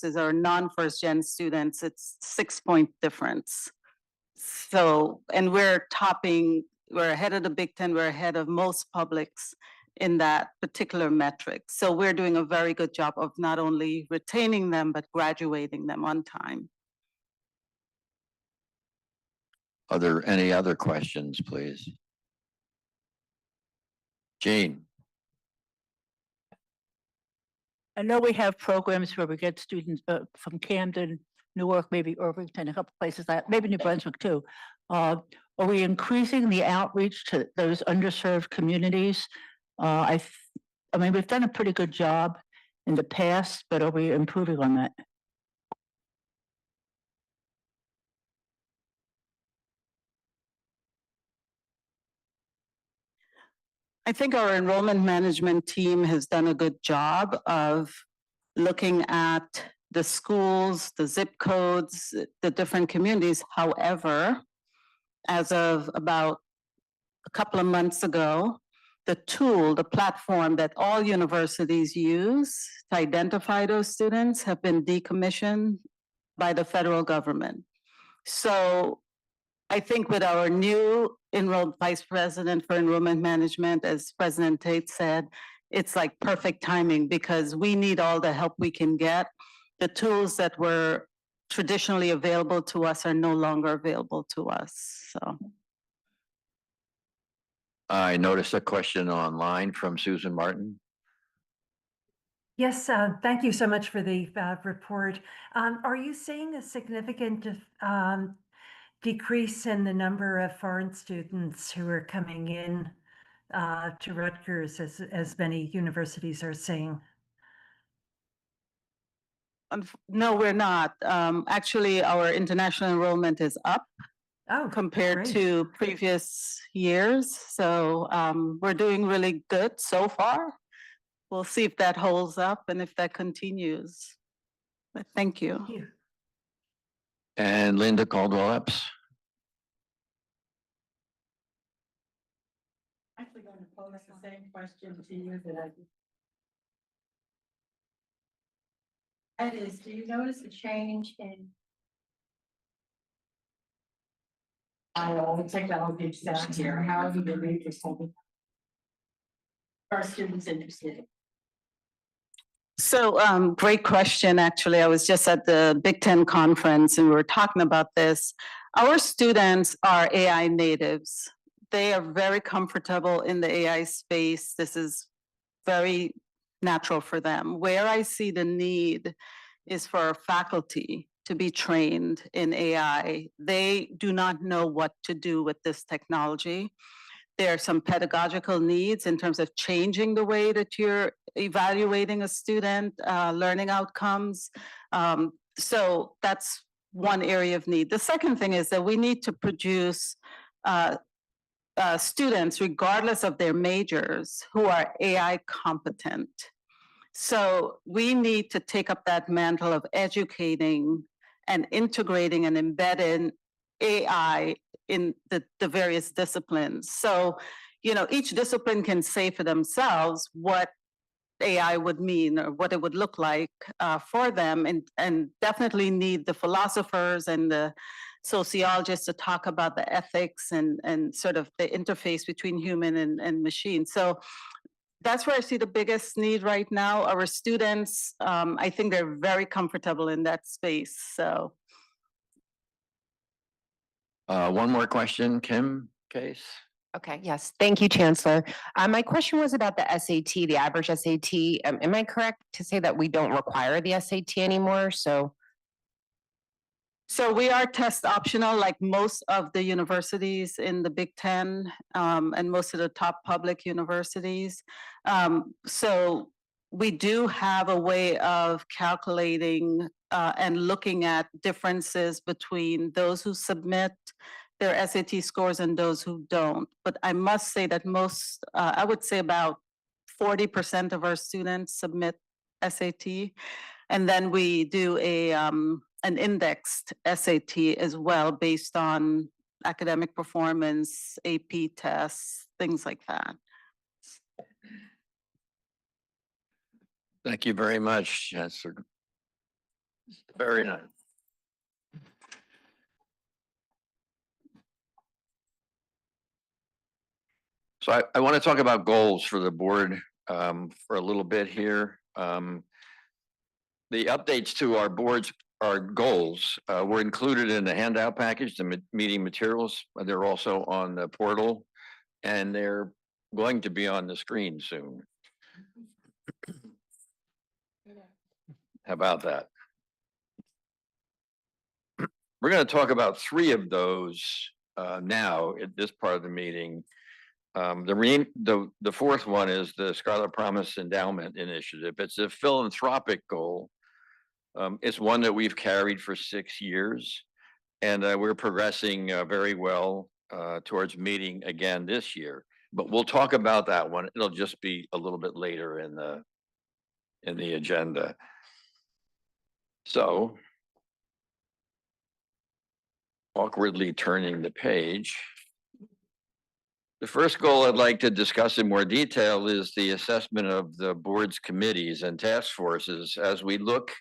versus our non-first gen students, it's 6-point difference. So, and we're ahead of the Big Ten, we're ahead of most publics in that particular metric. So we're doing a very good job of not only retaining them, but graduating them on time. Are there any other questions, please? Jean. I know we have programs where we get students from Camden, Newark, maybe Irvington, a couple places that, maybe New Brunswick too. Are we increasing the outreach to those underserved communities? I mean, we've done a pretty good job in the past, but are we improving on that? I think our enrollment management team has done a good job of looking at the schools, the zip codes, the different communities. However, as of about a couple of months ago, the tool, the platform that all universities use to identify those students have been decommissioned by the federal government. So I think with our new enrolled vice president for enrollment management, as President Tate said, it's like perfect timing because we need all the help we can get. The tools that were traditionally available to us are no longer available to us. So I noticed a question online from Susan Martin. Yes, thank you so much for the report. Are you seeing a significant decrease in the number of foreign students who are coming in to Rutgers as many universities are seeing? no, we're not. Actually, our international enrollment is up compared great. to previous years. So we're doing really good so far. We'll see if that holds up and if that continues. But thank you. Thank you. And Linda Caldwell Epps. Actually going to pose the same question to you that I. That is, do you notice a change in? The technology stack here, how have you been interested? Are students interested? So great question, actually. I was just at the Big Ten conference and we were talking about this. Our students are AI natives. They are very comfortable in the AI space. This is very natural for them. Where I see the need is for faculty to be trained in AI. They do not know what to do with this technology. There are some pedagogical needs in terms of changing the way that you're evaluating a student, learning outcomes. So that's one area of need. The second thing is that we need to produce students, regardless of their majors, who are AI competent. So we need to take up that mantle of educating and integrating and embedding AI in the various disciplines. So, you know, each discipline can say for themselves what AI would mean or what it would look like for them, and definitely need the philosophers and the sociologists to talk about the ethics and sort of the interface between human and machine. So that's where I see the biggest need right now. Our students, I think they're very comfortable in that space. So. One more question, Kim Case. Okay, yes, thank you, Chancellor. My question was about the SAT, the average SAT. Am I correct to say that we don't require the SAT anymore? So we are test optional, like most of the universities in the Big Ten and most of the top public universities. So we do have a way of calculating and looking at differences between those who submit their SAT scores and those who don't. But I must say that most, I would say about 40% of our students submit SAT. And then we do an indexed SAT as well based on academic performance, AP tests, things like that. Thank you very much, Chancellor Very nice. So I want to talk about goals for the board for a little bit here. The updates to our boards, our goals were included in the handout package, the meeting materials. They're also on the portal and they're going to be on the screen soon. How about that? We're going to talk about 3 of those now at this part of the meeting. The 4th one is the Scarlet Promise Endowment Initiative. It's a philanthropic goal. It's one that we've carried for 6 years, and we're progressing very well towards meeting again this year. But we'll talk about that one. It'll just be a little bit later in the agenda. So, awkwardly turning the page. The first goal I'd like to discuss in more detail is the assessment of the board's committees and task forces as we look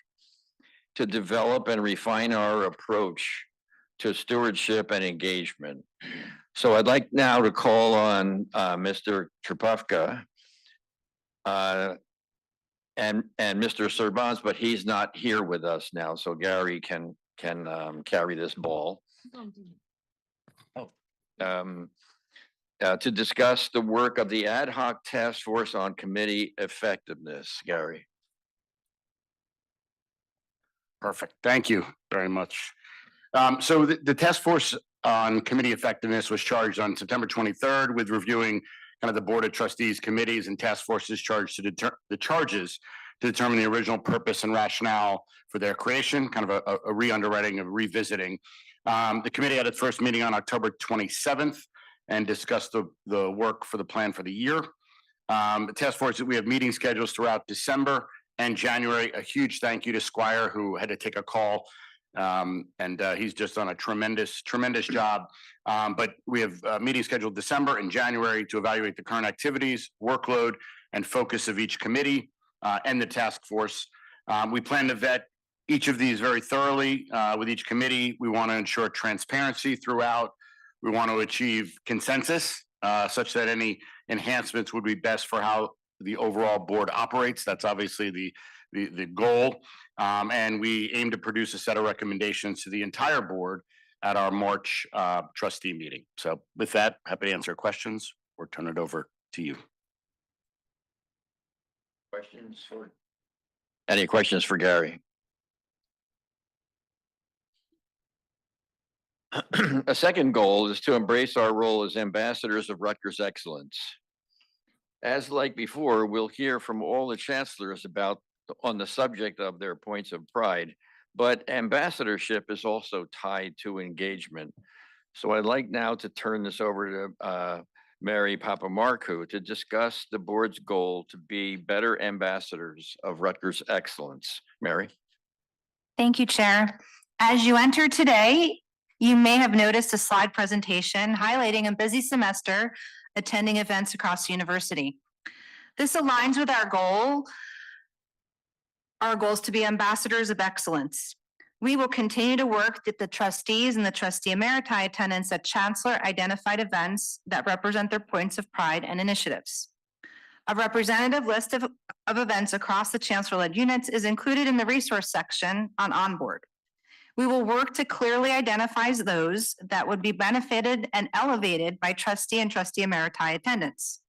to develop and refine our approach to stewardship and engagement. So I'd like now to call on Mr. Trepufka and Mr. Servans, but he's not here with us now, so Gary can carry this ball. To discuss the work of the ad hoc task force on committee effectiveness. Gary. Perfect. Thank you very much. So the task force on committee effectiveness was charged on September 23rd with reviewing kind of the Board of Trustees committees and task forces charged to the charges to determine the original purpose and rationale for their creation, kind of a re-underwriting of revisiting. The committee had its first meeting on October 27th and discussed the work for the plan for the year. The task force, we have meeting schedules throughout December and January. A huge thank you to Squire, who had to take a call. And he's just done a tremendous job. But we have meetings scheduled December and January to evaluate the current activities, workload, and focus of each committee and the task force. We plan to vet each of these very thoroughly with each committee. We want to ensure transparency throughout. We want to achieve consensus such that any enhancements would be best for how the overall board operates. That's obviously the goal. And we aim to produce a set of recommendations to the entire board at our March trustee meeting. So with that, happy to answer questions or turn it over to you. Any questions for Gary? A second goal is to embrace our role as ambassadors of Rutgers excellence. As like before, we'll hear from all the chancellors on the subject of their points of pride, but ambassadorship is also tied to engagement. So I'd like now to turn this over to Mary Papamarkou to discuss the board's goal to be better ambassadors of Rutgers excellence. Mary. Thank you, Chair. As you enter today, you may have noticed a slide presentation highlighting a busy semester attending events across the university. This aligns with our goal. Our goal is to be ambassadors of excellence. We will continue to work with the trustees and the trustee emeriti attendants at Chancellor identified events that represent their points of pride and initiatives. A representative list of events across the Chancellor-led units is included in the resource section on Onboard. We will work to clearly identify those that would be benefited and elevated by trustee and trustee emeriti attendance.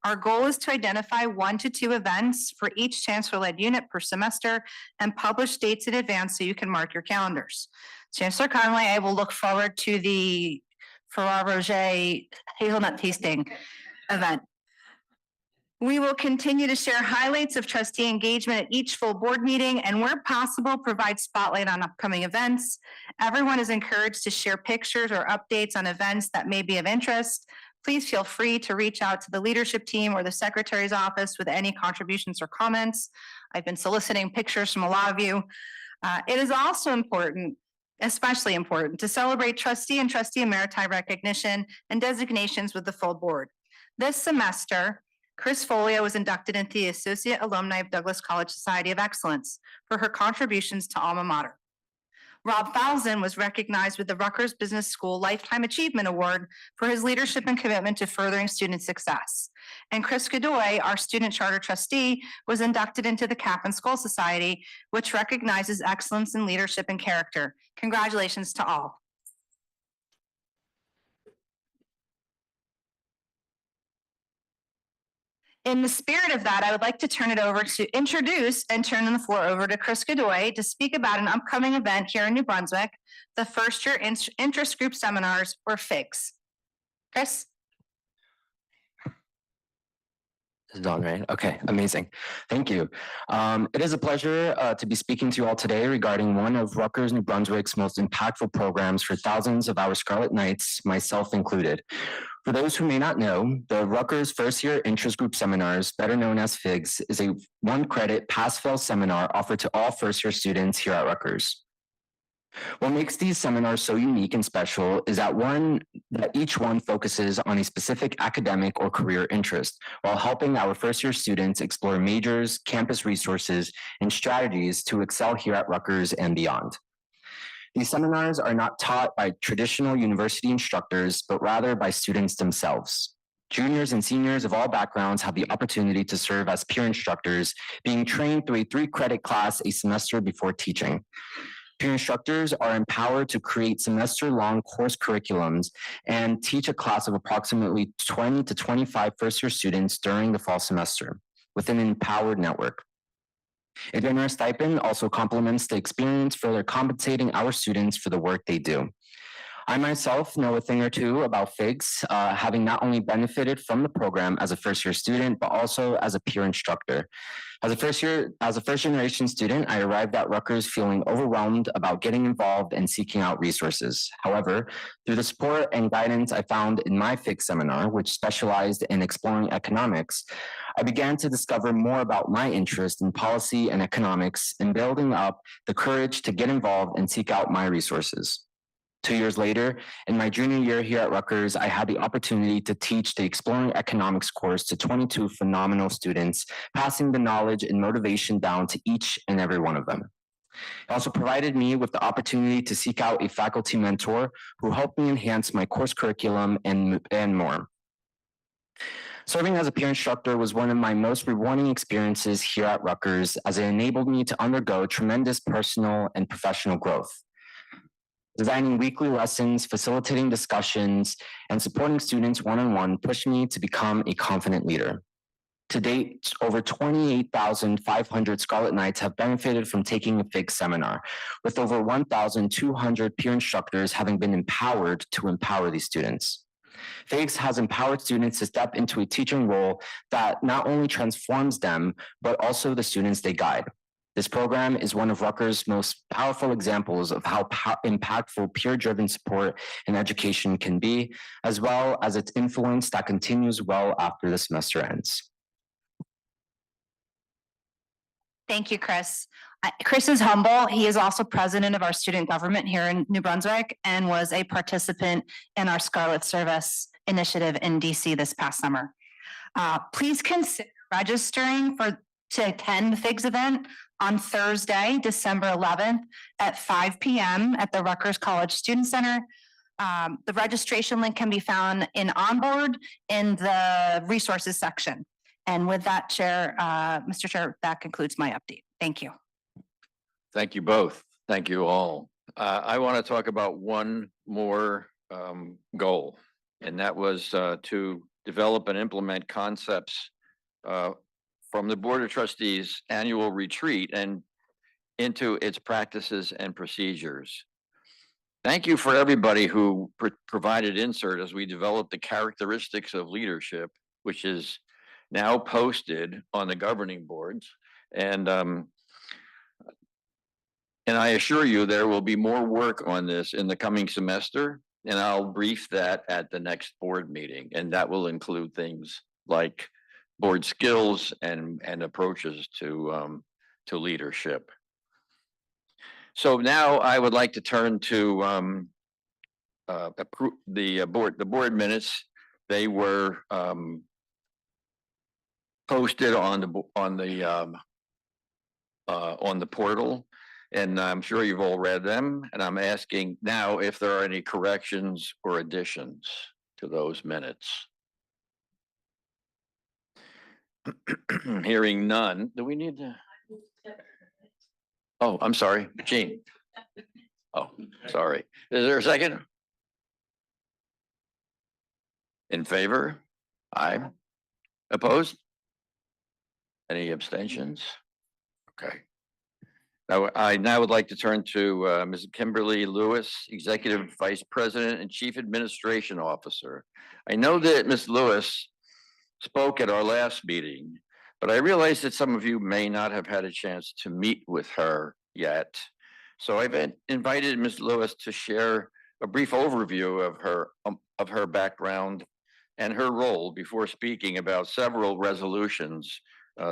Our goal is to identify 1 to 2 events for each Chancellor-led unit per semester and publish dates in advance so you can mark your calendars. Chancellor Conway, I will look forward to the Ferrero Rocher hazelnut tasting event. We will continue to share highlights of trustee engagement at each full board meeting and where possible, provide spotlight on upcoming events. Everyone is encouraged to share pictures or updates on events that may be of interest. Please feel free to reach out to the leadership team or the secretary's office with any contributions or comments. I've been soliciting pictures from a lot of you. It is also important, especially important, to celebrate trustee and trustee emeriti recognition and designations with the full board. This semester, Chris Folio was inducted into the Associate Alumni of Douglas College Society of Excellence for her contributions to alma mater. Rob Falzon was recognized with the Rutgers Business School Lifetime Achievement Award for his leadership and commitment to furthering student success. And Chris Godoy, our student charter trustee, was inducted into the Cap and Skull Society, which recognizes excellence in leadership and character. Congratulations to all. In the spirit of that, I would like to turn it over to introduce and turn the floor over to Chris Godoy to speak about an upcoming event here in New Brunswick, the First Year Interest Group Seminars, or FIGS. Chris? This is on, right? Okay, amazing. Thank you. It is a pleasure to be speaking to you all today regarding one of Rutgers, New Brunswick's most impactful programs for thousands of our Scarlet Knights, myself included. For those who may not know, the Rutgers First Year Interest Group Seminars, better known as FIGS, is a one-credit pass-fail seminar offered to all first-year students here at Rutgers. What makes these seminars so unique and special is that each one focuses on a specific academic or career interest, while helping our first-year students explore majors, campus resources, and strategies to excel here at Rutgers and beyond. These seminars are not taught by traditional university instructors, but rather by students themselves. Juniors and seniors of all backgrounds have the opportunity to serve as peer instructors, being trained through a 3-credit class a semester before teaching. Peer instructors are empowered to create semester-long course curriculums and teach a class of approximately 20 to 25 first-year students during the fall semester within an empowered network. A generous stipend also complements the experience, further compensating our students for the work they do. I myself know a thing or two about FIGS, having not only benefited from the program as a first-year student, but also as a peer instructor. As a first-generation student, I arrived at Rutgers feeling overwhelmed about getting involved and seeking out resources. However, through the support and guidance I found in my FIGS seminar, which specialized in exploring economics, I began to discover more about my interest in policy and economics and building up the courage to get involved and seek out my resources. 2 years later, in my junior year here at Rutgers, I had the opportunity to teach the Exploring Economics course to 22 phenomenal students, passing the knowledge and motivation down to each and every one of them. It also provided me with the opportunity to seek out a faculty mentor who helped me enhance my course curriculum and more. Serving as a peer instructor was one of my most rewarding experiences here at Rutgers, as it enabled me to undergo tremendous personal and professional growth. Designing weekly lessons, facilitating discussions, and supporting students one-on-one pushed me to become a confident leader. To date, over 28,500 Scarlet Knights have benefited from taking a FIGS seminar, with over 1,200 peer instructors having been empowered to empower these students. FIGS has empowered students to step into a teaching role that not only transforms them, but also the students they guide. This program is one of Rutgers' most powerful examples of how impactful peer-driven support and education can be, as well as its influence that continues well after the semester ends. Thank you, Chris. Chris is humble. He is also president of our student government here in New Brunswick and was a participant in our Scarlet Service initiative in DC this past summer. Please consider registering to attend the FIGS event on Thursday, December 11th at 5 p.m. at the Rutgers College Student Center. The registration link can be found in Onboard in the resources section. And with that, Chair, Mr. Chair, that concludes my update. Thank you. Thank you both. Thank you all. I want to talk about one more goal, and that was to develop and implement concepts from the Board of Trustees annual retreat and into its practices and procedures. Thank you for everybody who provided insert as we developed the characteristics of leadership, which is now posted on the governing boards. And I assure you there will be more work on this in the coming semester, and I'll brief that at the next board meeting. And that will include things like board skills and approaches to leadership. So now I would like to turn to the board minutes. They were posted on the portal. And I'm sure you've all read them, and I'm asking now if there are any corrections or additions to those minutes. Hearing none, do we need to? Oh, I'm sorry, Jean. Oh, sorry. Is there a second? In favor? Aye. Opposed? Any abstentions? Okay. I now would like to turn to Ms. Kimberly Lewis, Executive Vice President and Chief Administration Officer. I know that Ms. Lewis spoke at our last meeting, but I realize that some of you may not have had a chance to meet with her yet. So I've invited Ms. Lewis to share a brief overview of her background and her role before speaking about several resolutions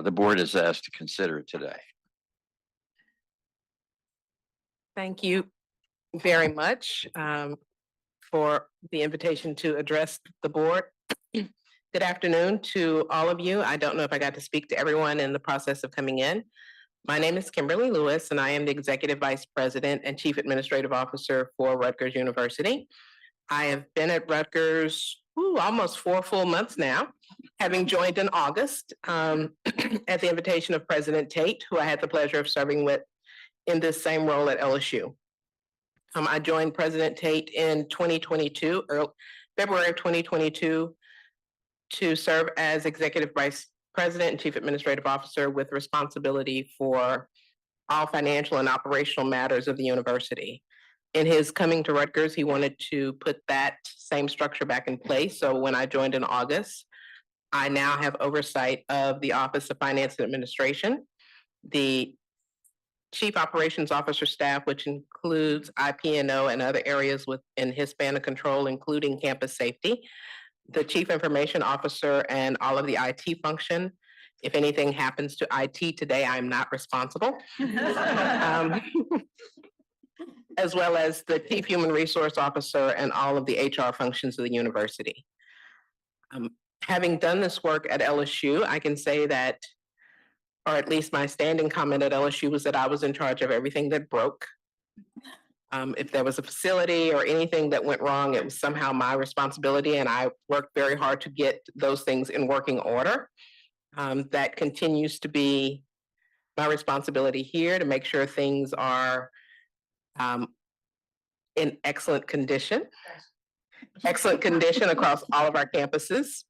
the board is asked to consider today. Thank you very much for the invitation to address the board. Good afternoon to all of you. I don't know if I got to speak to everyone in the process of coming in. My name is Kimberly Lewis, and I am the Executive Vice President and Chief Administrative Officer for Rutgers University. I have been at Rutgers almost 4 full months now, having joined in August at the invitation of President Tate, who I had the pleasure of serving with in this same role at LSU. I joined President Tate in 2022, February of 2022, to serve as Executive Vice President and Chief Administrative Officer with responsibility for all financial and operational matters of the university. In his coming to Rutgers, he wanted to put that same structure back in place. So when I joined in August, I now have oversight of the Office of Finance and Administration, the Chief Operations Officer staff, which includes IP&O and other areas within his span of control, including campus safety, the Chief Information Officer and all of the IT function. If anything happens to IT today, I'm not responsible. As well as the Chief Human Resource Officer and all of the HR functions of the university. Having done this work at LSU, I can say that, or at least my standing comment at LSU was that I was in charge of everything that broke. If there was a facility or anything that went wrong, it was somehow my responsibility, and I worked very hard to get those things in working order. That continues to be my responsibility here, to make sure things are in excellent condition across all of our campuses,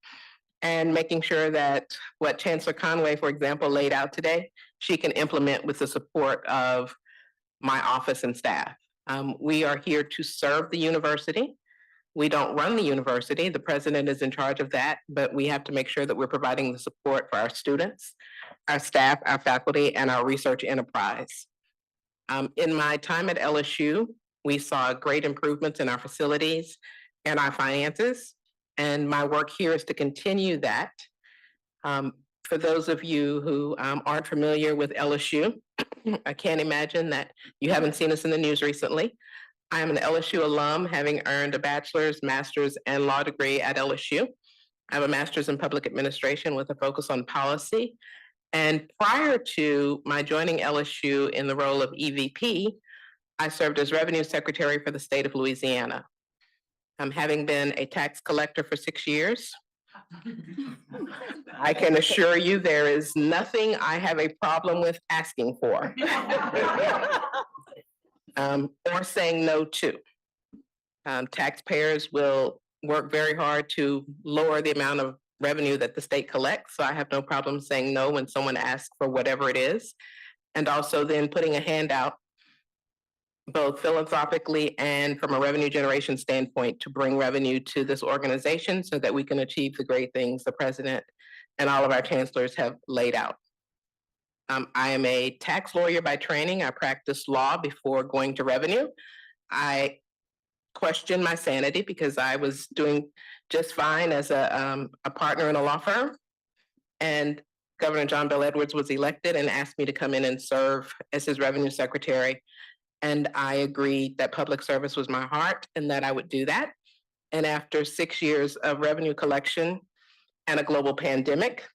and making sure that what Chancellor Conway, for example, laid out today, she can implement with the support of my office and staff. We are here to serve the university. We don't run the university. The president is in charge of that, but we have to make sure that we're providing the support for our students, our staff, our faculty, and our research enterprise. In my time at LSU, we saw great improvements in our facilities and our finances, and my work here is to continue that. For those of you who aren't familiar with LSU, I can't imagine that you haven't seen us in the news recently. I am an LSU alum, having earned a bachelor's, master's, and law degree at LSU. I have a master's in public administration with a focus on policy. And prior to my joining LSU in the role of EVP, I served as revenue secretary for the state of Louisiana. Having been a tax collector for 6 years, I can assure you there is nothing I have a problem with asking for or saying no to. Taxpayers will work very hard to lower the amount of revenue that the state collects, so I have no problem saying no when someone asks for whatever it is, and also then putting a hand out both philanthropically and from a revenue generation standpoint to bring revenue to this organization so that we can achieve the great things the president and all of our chancellors have laid out. I am a tax lawyer by training. I practiced law before going to revenue. I questioned my sanity because I was doing just fine as a partner in a law firm. And Governor John Bel Edwards was elected and asked me to come in and serve as his revenue secretary. And I agreed that public service was my heart and that I would do that. And after 6 years of revenue collection and a global pandemic,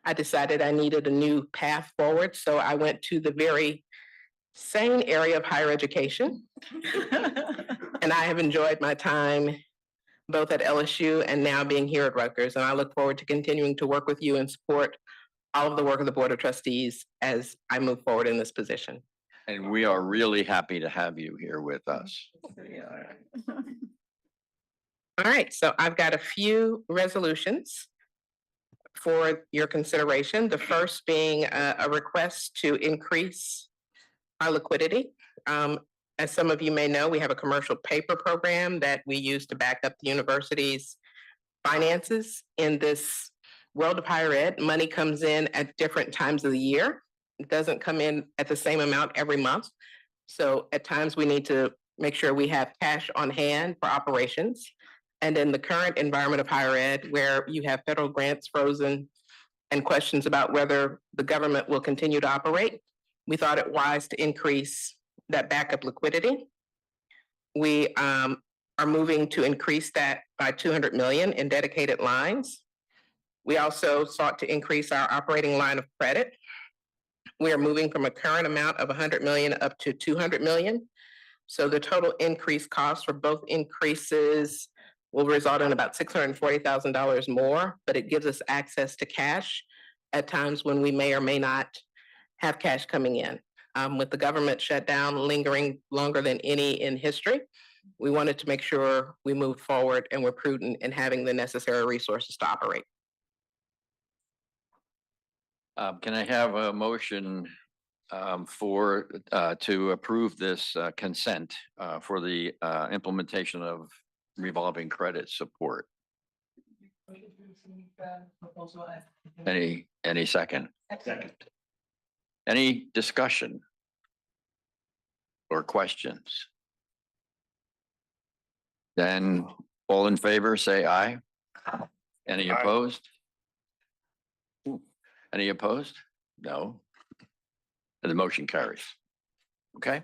I decided I needed a new path forward, so I went to the very same area of higher education. And I have enjoyed my time both at LSU and now being here at Rutgers. And I look forward to continuing to work with you and support all of the work of the Board of Trustees as I move forward in this position. And we are really happy to have you here with us. All right, so I've got a few resolutions for your consideration. The first being a request to increase our liquidity. As some of you may know, we have a commercial paper program that we use to back up the university's finances. In this world of higher ed, money comes in at different times of the year. It doesn't come in at the same amount every month. So at times we need to make sure we have cash on hand for operations. And in the current environment of higher ed, where you have federal grants frozen and questions about whether the government will continue to operate, we thought it wise to increase that backup liquidity. We are moving to increase that by 200 million in dedicated lines. We also sought to increase our operating line of credit. We are moving from a current amount of 100 million up to 200 million. So the total increased cost for both increases will result in about $640,000 more, but it gives us access to cash at times when we may or may not have cash coming in. With the government shutdown lingering longer than any in history, we wanted to make sure we moved forward and were prudent in having the necessary resources to operate. Can I have a motion to approve this consent for the implementation of revolving credit support? Any second? Second. Any discussion or questions? Then all in favor, say aye. Any Aye. opposed? Any opposed? No. And the motion carries. Okay?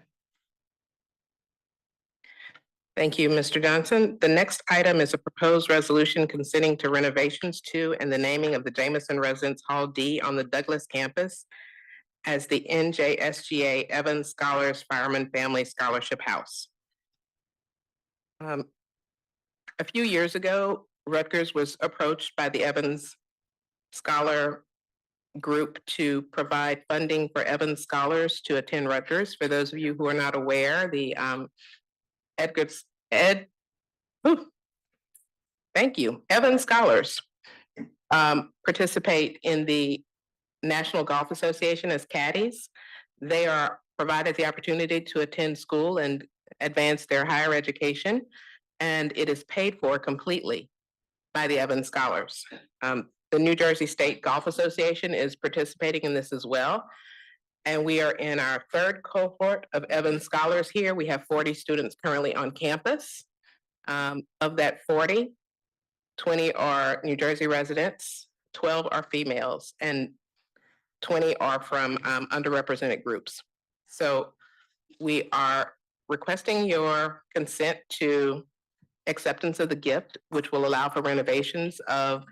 Thank you, Mr. Johnson. The next item is a proposed resolution consenting to renovations to and the naming of the Jameson Residence Hall D on the Douglas campus as the NJSGA Evans Scholars Fireman Family Scholarship House. A few years ago, Rutgers was approached by the Evans Scholar Group to provide funding for Evans Scholars to attend Rutgers. For those of you who are not aware, the Evans Scholars participate in the National Golf Association as caddies. They are provided the opportunity to attend school and advance their higher education, and it is paid for completely by the Evans Scholars. The New Jersey State Golf Association is participating in this as well. And we are in our third cohort of Evans Scholars here. We have 40 students currently on campus. Of that 40, 20 are New Jersey residents, 12 are females, and 20 are from underrepresented groups. So we are requesting your consent to acceptance of the gift, which will allow for renovations of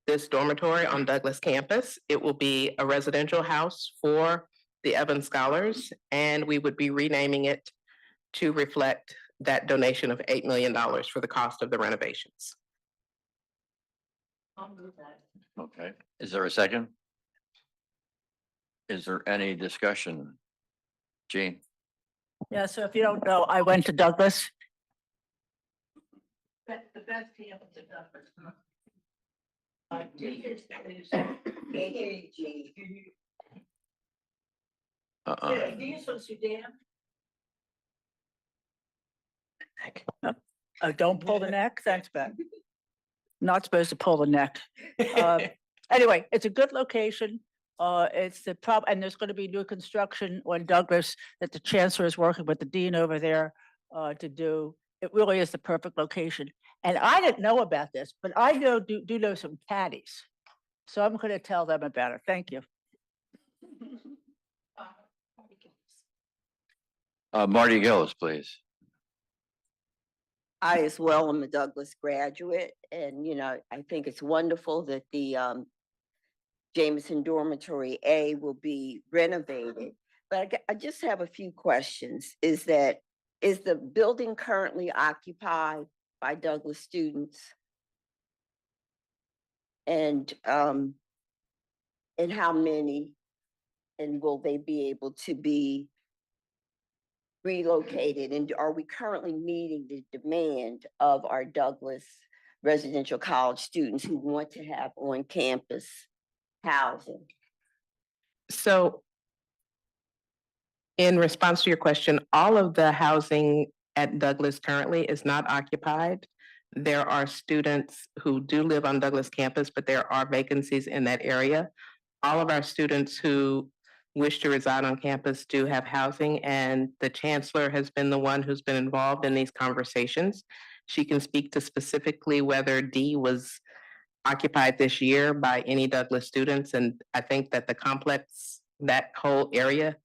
this dormitory on Douglas campus. It will be a residential house for the Evans Scholars, and we would be renaming it to reflect that donation of $8 million for the cost of the renovations. Okay. Is there a second? Is there any discussion? Jean? Yeah, so if you don't know, I went to Douglas. That's the best campus in Douglas. Don't pull the neck, thanks, Ben. Not supposed to pull the neck. Anyway, it's a good location. It's the and there's going to be new construction on Douglas that the chancellor is working with the dean over there to do. It really is the perfect location. And I didn't know about this, but I do know some caddies. So I'm going to tell them about it. Thank you. Marty Gillis, please. I as well am a Douglas graduate, and I think it's wonderful that the Jameson Dormitory A will be renovated. But I just have a few questions. Is the building currently occupied by Douglas students? And how many? And will they be able to be relocated? And are we currently meeting the demand of our Douglas residential college students who want to have on-campus housing? So in response to your question, all of the housing at Douglas currently is not occupied. There are students who do live on Douglas campus, but there are vacancies in that area. All of our students who wish to reside on campus do have housing, and the chancellor has been the one who's been involved in these conversations. She can speak to specifically whether D was occupied this year by any Douglas students, and I think that the complex, that whole area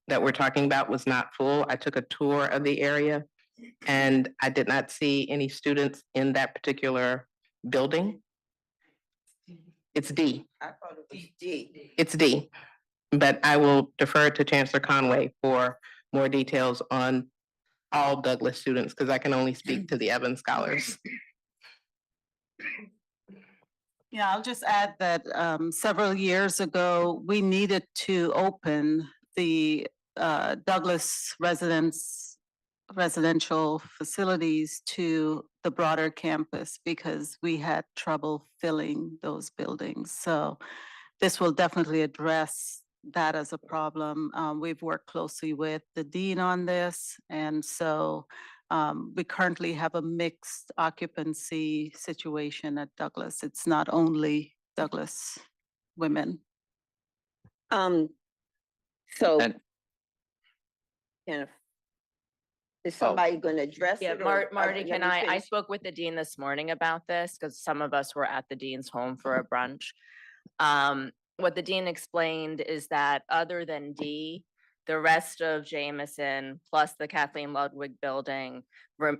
that we're talking about was not full. I took a tour of the area and I did not see any students in that particular building. It's D. I thought it was D. It's D. But I will defer to Chancellor Conway for more details on all Douglas students, because I can only speak to the Evans scholars. Yeah, I'll just add that several years ago, we needed to open the Douglas residential facilities to the broader campus because we had trouble filling those buildings. So this will definitely address that as a problem. We've worked closely with the dean on this, and so we currently have a mixed occupancy situation at Douglas. It's not only Douglas women. So And kind of, is somebody going to address Yeah, it? or- Marty, let can me I finish. spoke with the dean this morning about this because some of us were at the dean's home for a brunch. What the dean explained is that other than D, the rest of Jameson plus the Kathleen Ludwig building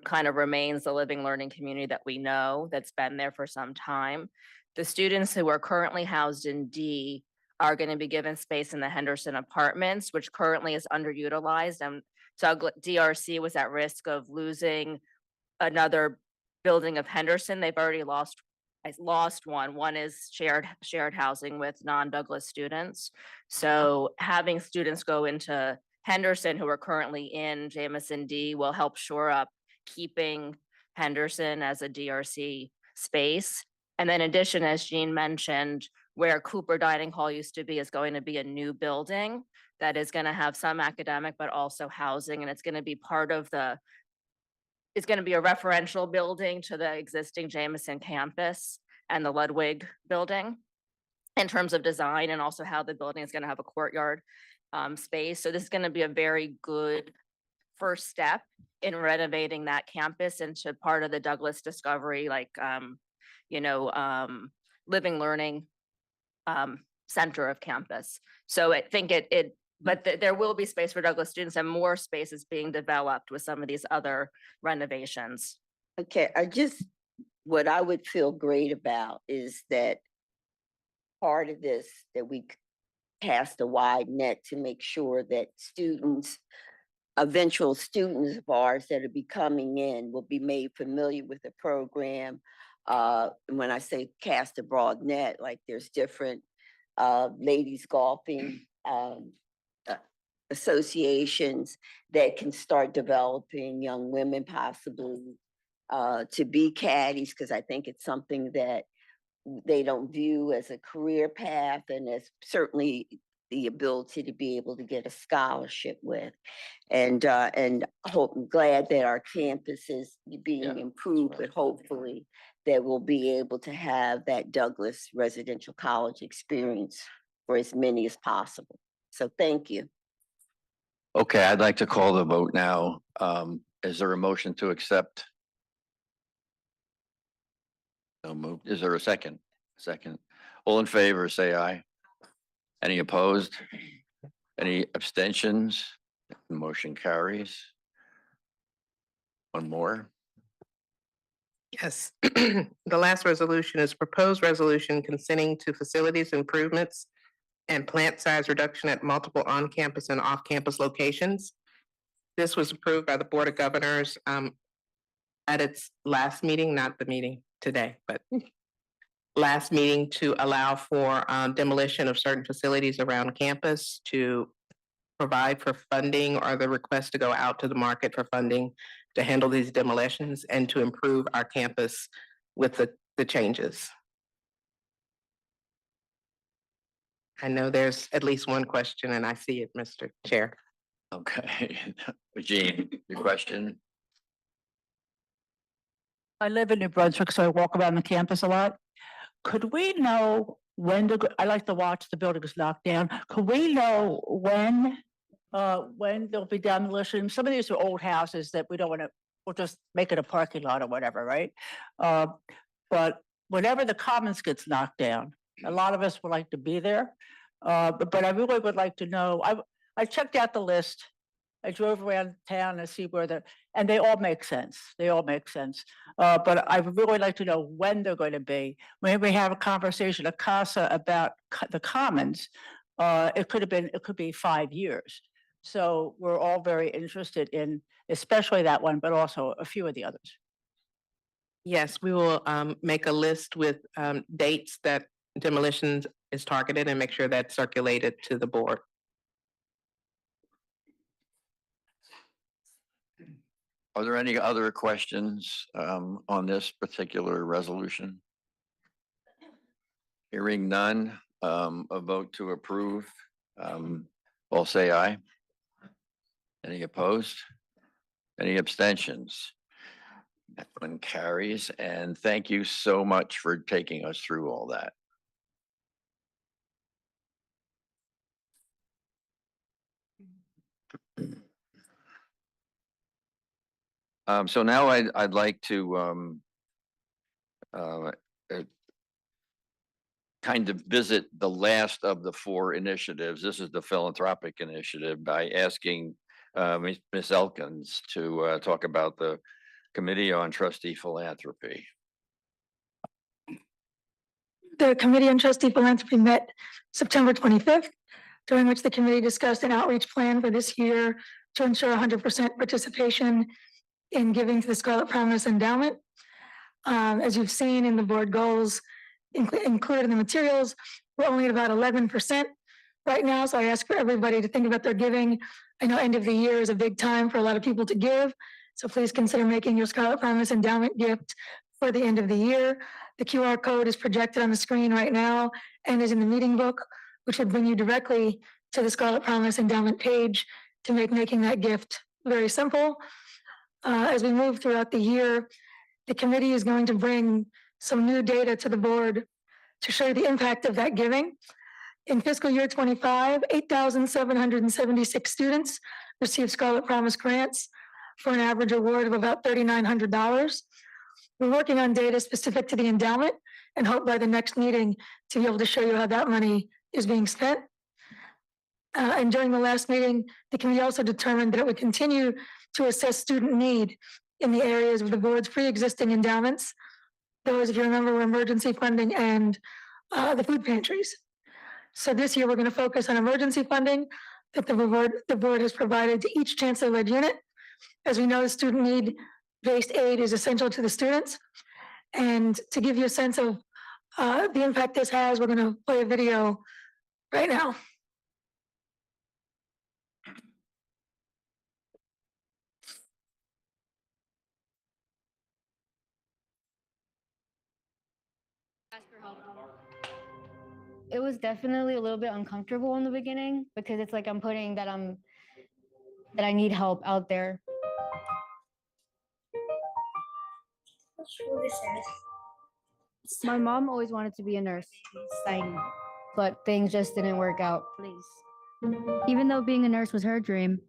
kind of remains the living learning community that we know that's been there for some time. The students who are currently housed in D are going to be given space in the Henderson apartments, which currently is underutilized, and so DRC was at risk of losing another building of Henderson. They've already lost one. One is shared housing with non-Douglas students. So having students go into Henderson who are currently in Jameson D will help shore up keeping Henderson as a DRC space. And then in addition, as Jean mentioned, where Cooper Dining Hall used to be is going to be a new building that is going to have some academic, but also housing. And it's going to be part of it's going to be a referential building to the existing Jameson campus and the Ludwig building in terms of design, and also how the building is going to have a courtyard space. So this is going to be a very good first step in renovating that campus into part of the Douglas Discovery, like, living learning center of campus. So I think but there will be space for Douglas students, and more space is being developed with some of these other renovations. Okay, what I would feel great about is that part of this, that we cast a wide net to make sure that eventual students of ours that will be coming in will be made familiar with the program. When I say cast a broad net, like there's different ladies golfing associations that can start developing young women possibly to be caddies, because I think it's something that they don't view as a career path, and as certainly the ability to be able to get a scholarship with. And I'm glad that our campus is being improved, but hopefully that we'll be able to have that Douglas residential college experience for as many as possible. So thank you. Okay, I'd like to call the vote now. Is there a motion to accept? No move. Is there a second? Second. All in favor, say aye. Any opposed? Any abstentions? The motion carries. One more. Yes. The last resolution is proposed resolution consenting to facilities improvements and plant size reduction at multiple on-campus and off-campus locations. This was approved by the Board of Governors at its last meeting, not the meeting today, but last meeting, to allow for demolition of certain facilities around campus, to provide for funding or the request to go out to the market for funding to handle these demolitions and to improve our campus with the changes. I know there's at least one question and I see it, Mr. Chair. Okay, Jean, your question? I live in New Brunswick, so I walk around the campus a lot. Could we know when I like to watch the buildings knocked down. Could we know when there'll be demolition? Some of these are old houses that we don't want to, we'll just make it a parking lot or whatever, right? But whenever the commons gets knocked down, a lot of us would like to be there. But I really would like to know, I checked out the list. I drove around town to see where and they all make sense. They all make sense. But I would really like to know when they're going to be. When we have a conversation, a CASA about the commons, it could be 5 years. So we're all very interested in, especially that one, but also a few of the others. Yes, we will make a list with dates that demolitions is targeted and make sure that's circulated to the board. Are there any other questions on this particular resolution? Hearing none, a vote to approve. All say aye. Any opposed? Any abstentions? That one carries, and thank you so much for taking us through all that. So now I'd like to kind of visit the last of the 4 initiatives. This is the philanthropic initiative, by asking Ms. Elkins to talk about the Committee on Trustee Philanthropy. The Committee on Trustee Philanthropy met September 25th, during which the committee discussed an outreach plan for this year to ensure 100% participation in giving to the Scarlet Promise Endowment. As you've seen in the board goals included in the materials, we're only at about 11% right now. So I ask for everybody to think about their giving. I know end of the year is a big time for a lot of people to give. So please consider making your Scarlet Promise Endowment gift for the end of the year. The QR code is projected on the screen right now and is in the meeting book, which would bring you directly to the Scarlet Promise Endowment page to make making that gift very simple. As we move throughout the year, the committee is going to bring some new data to the board to show the impact of that giving. In fiscal year 25, 8,776 students received Scarlet Promise grants for an average award of about $3,900. We're working on data specific to the endowment and hope by the next meeting to be able to show you how that money is being spent. And during the last meeting, the committee also determined that it would continue to assess student need in the areas of the board's pre-existing endowments. Those, if you remember, were emergency funding and the food pantries. So this year, we're going to focus on emergency funding that the board has provided to each chancellor-led unit. As we know, student need-based aid is essential to the students. And to give you a sense of the impact this has, we're going to play a video right now. It was definitely a little bit uncomfortable in the beginning because it's like I'm putting that I need help out there. My mom always wanted to be a nurse, but things just didn't work out. Even though being a nurse was her dream,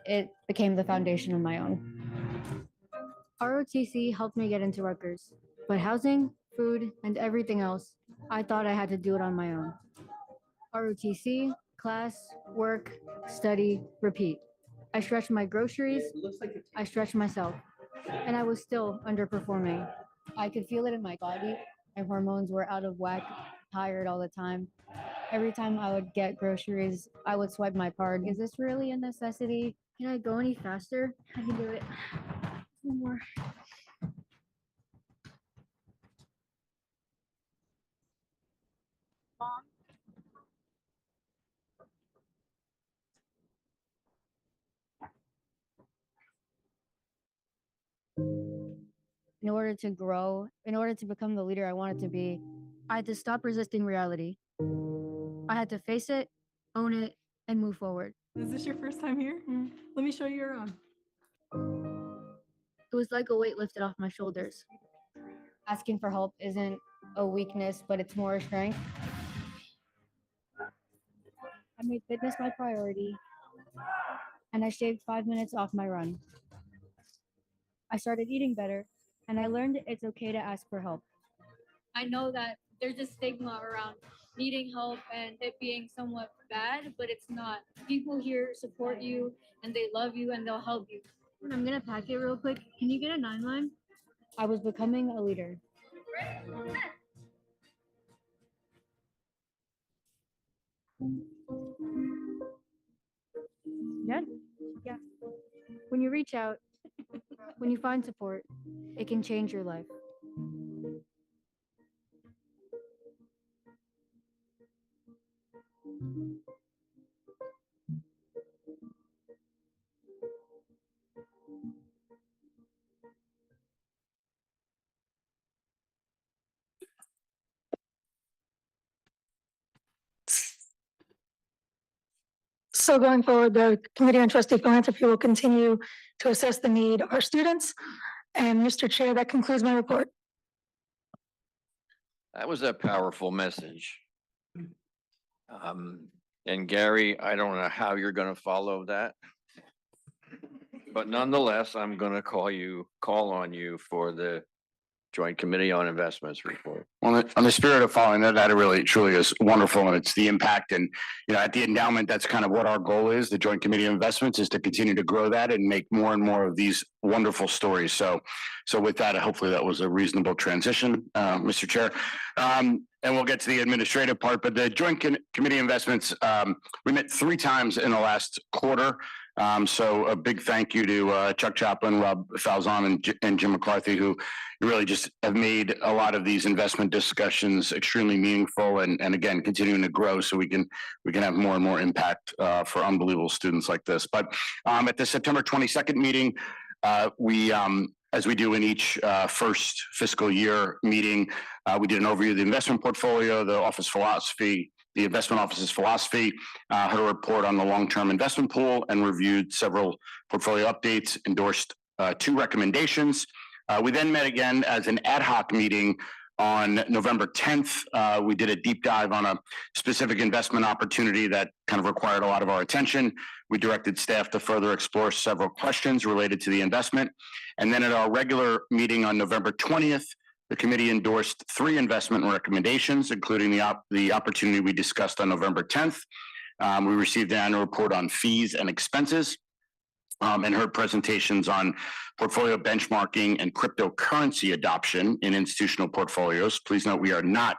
it became the foundation of my own. ROTC helped me get into Rutgers, but housing, food, and everything else, I thought I had to do it on my own. ROTC, class, work, study, repeat. I stretched my groceries, I stretched myself. and I was still underperforming. I could feel it in my body. My hormones were out of whack, tired all the time. Every time I would get groceries, I would swipe my card. Is this really a necessity? Can I go any faster? I can do it. One more. In order to grow, in order to become the leader I wanted to be, I had to stop resisting reality. I had to face it, own it, and move forward. Is this your first time here? Let me show you around. It was like a weight lifted off my shoulders. Asking for help isn't a weakness, but it's more a strength. I made fitness my priority, and I shaved 5 minutes off my run. I started eating better, and I learned it's okay to ask for help. I know that there's a stigma around needing help and it being somewhat bad, but it's not. People here support you and they love you and they'll help you. I'm gonna pack it real quick. Can you get a 9-line? I was becoming a leader. Done? Yeah. When you reach out, when you find support, it can change your life. So going forward, the Committee on Trustee Philanthropy will continue to assess the need of our students. And Mr. Chair, that concludes my report. That was a powerful message. And Gary, I don't know how you're gonna follow that. But nonetheless, I'm gonna call on you for the Joint Committee on Investments report. On the spirit of following that, that really truly is wonderful, and it's the impact. And at the endowment, that's kind of what our goal is. The Joint Committee on Investments is to continue to grow that and make more and more of these wonderful stories. So with that, hopefully that was a reasonable transition, Mr. Chair. And we'll get to the administrative part, but the Joint Committee Investments, we met 3 times in the last quarter. So a big thank you to Chuck Chaplin, Rob Falzon, and Jim McCarthy, who really just have made a lot of these investment discussions extremely meaningful and again, continuing to grow so we can have more and more impact for unbelievable students like this. But at the September 22nd meeting, we as we do in each first fiscal year meeting, we did an overview of the investment portfolio, the office philosophy, the investment office's philosophy, had a report on the long-term investment pool, and reviewed several portfolio updates, endorsed 2 recommendations. We then met again as an ad hoc meeting on November 10th. We did a deep dive on a specific investment opportunity that kind of required a lot of our attention. We directed staff to further explore several questions related to the investment. And then at our regular meeting on November 20th, the committee endorsed 3 investment recommendations, including the opportunity we discussed on November 10th. We received an annual report on fees and expenses, and heard presentations on portfolio benchmarking and cryptocurrency adoption in institutional portfolios. Please note, we are not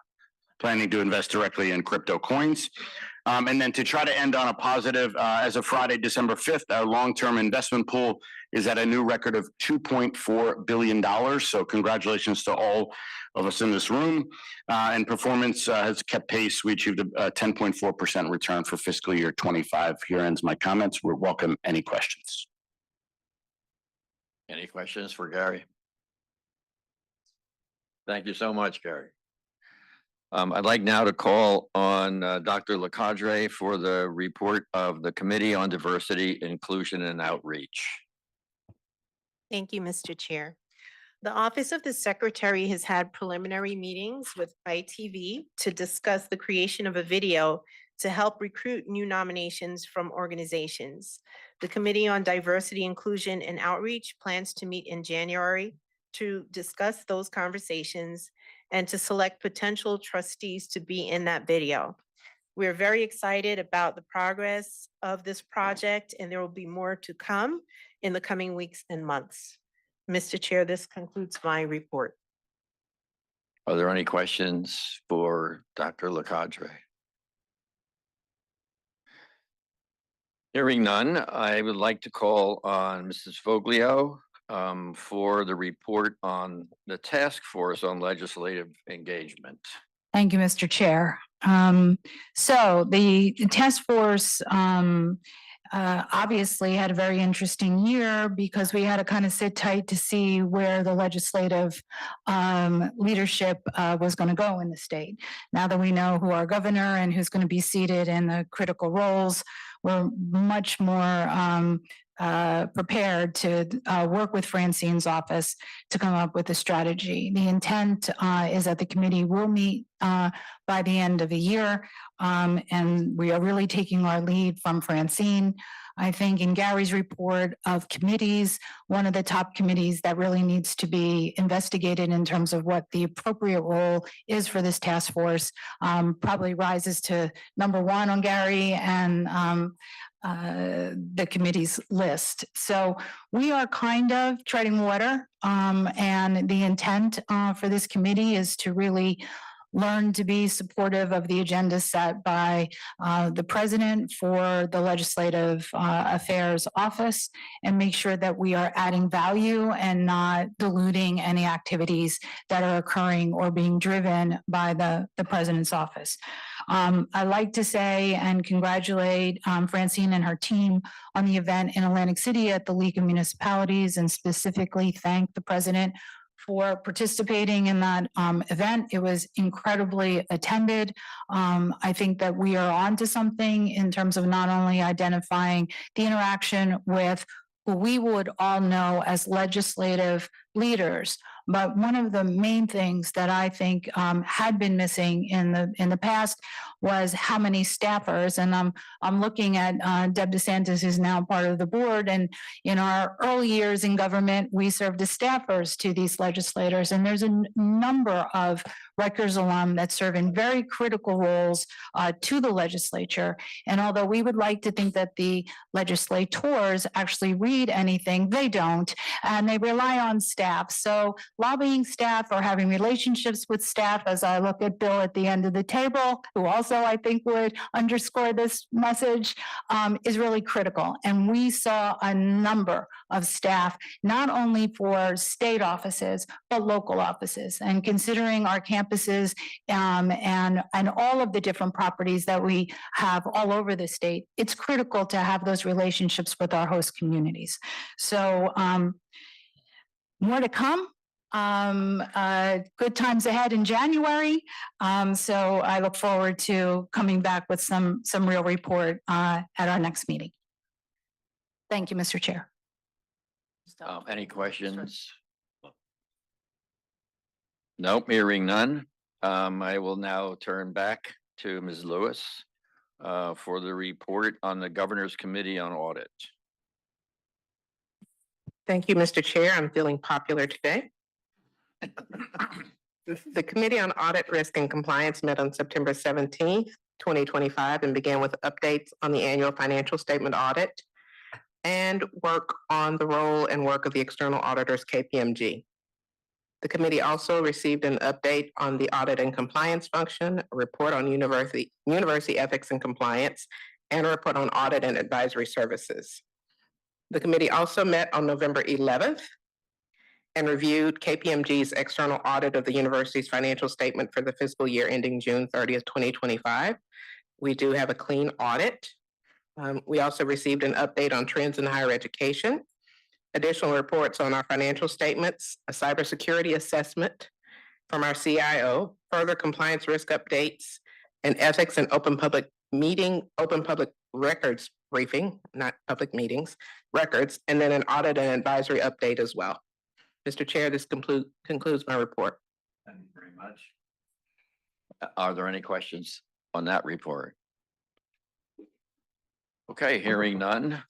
planning to invest directly in crypto coins. And then to try to end on a positive, as of Friday, December 5th, our long-term investment pool is at a new record of $2.4 billion. So congratulations to all of us in this room. And performance has kept pace. We achieved a 10.4% return for fiscal year 25. Here ends my comments. We welcome any questions. Any questions for Gary? Thank you so much, Gary. I'd like now to call on Dr. LeCadre for the report of the Committee on Diversity, Inclusion, and Outreach. Thank you, Mr. Chair. The Office of the Secretary has had preliminary meetings with ITV to discuss the creation of a video to help recruit new nominations from organizations. The Committee on Diversity, Inclusion, and Outreach plans to meet in January to discuss those conversations and to select potential trustees to be in that video. We're very excited about the progress of this project, and there will be more to come in the coming weeks and months. Mr. Chair, this concludes my report. Are there any questions for Dr. LaCadre? Hearing none, I would like to call on Mrs. Foglio for the report on the task force on legislative engagement. Thank you, Mr. Chair. So the task force obviously had a very interesting year because we had to kind of sit tight to see where the legislative leadership was going to go in the state. Now that we know who our governor and who's going to be seated in the critical roles, we're much more prepared to work with Francine's office to come up with a strategy. The intent is that the committee will meet by the end of the year, and we are really taking our lead from Francine. I think in Gary's report of committees, one of the top committees that really needs to be investigated in terms of what the appropriate role is for this task force probably rises to number one on Gary and the committee's list. So we are kind of treading water, and the intent for this committee is to really learn to be supportive of the agenda set by the president for the legislative affairs office and make sure that we are adding value and not diluting any activities that are occurring or being driven by the president's office. I like to say and congratulate Francine and her team on the event in Atlantic City at the League of Municipalities and specifically thank the president for participating in that event. It was incredibly attended. I think that we are onto something in terms of not only identifying the interaction with who we would all know as legislative leaders, but one of the main things that I think had been missing in the past was how many staffers. And I'm looking at Deb DeSantis, who's now part of the board. And in our early years in government, we served as staffers to these legislators. And there's a number of Rutgers alum that serve in very critical roles to the legislature. And although we would like to think that the legislators actually read anything, they don't, and they rely on staff. So lobbying staff or having relationships with staff, as I look at Bill at the end of the table, who also I think would underscore this message, is really critical. And we saw a number of staff, not only for state offices, but local offices. And considering our campuses and all of the different properties that we have all over the state, it's critical to have those relationships with our host communities. So more to come. Good times ahead in January. So I look forward to coming back with some real report at our next meeting. Thank you, Mr. Chair. Any questions? Nope, hearing none. I will now turn back to Ms. Lewis for the report on the Governor's Committee on Audit. Thank you, Mr. Chair. I'm feeling popular today. The Committee on Audit, Risk, and Compliance met on September 17th, 2025, and began with updates on the annual financial statement audit and work on the role and work of the external auditors, KPMG. The committee also received an update on the audit and compliance function, a report on university ethics and compliance, and a report on audit and advisory services. The committee also met on November 11th and reviewed KPMG's external audit of the university's financial statement for the fiscal year ending June 30th, 2025. We do have a clean audit. We also received an update on trends in higher education, additional reports on our financial statements, a cybersecurity assessment from our CIO, further compliance risk updates, an ethics and open public records briefing, not public meetings, records, and then an audit and advisory update as well. Mr. Chair, this concludes my report. Thank you very much. Are there any questions on that report? Okay, hearing none.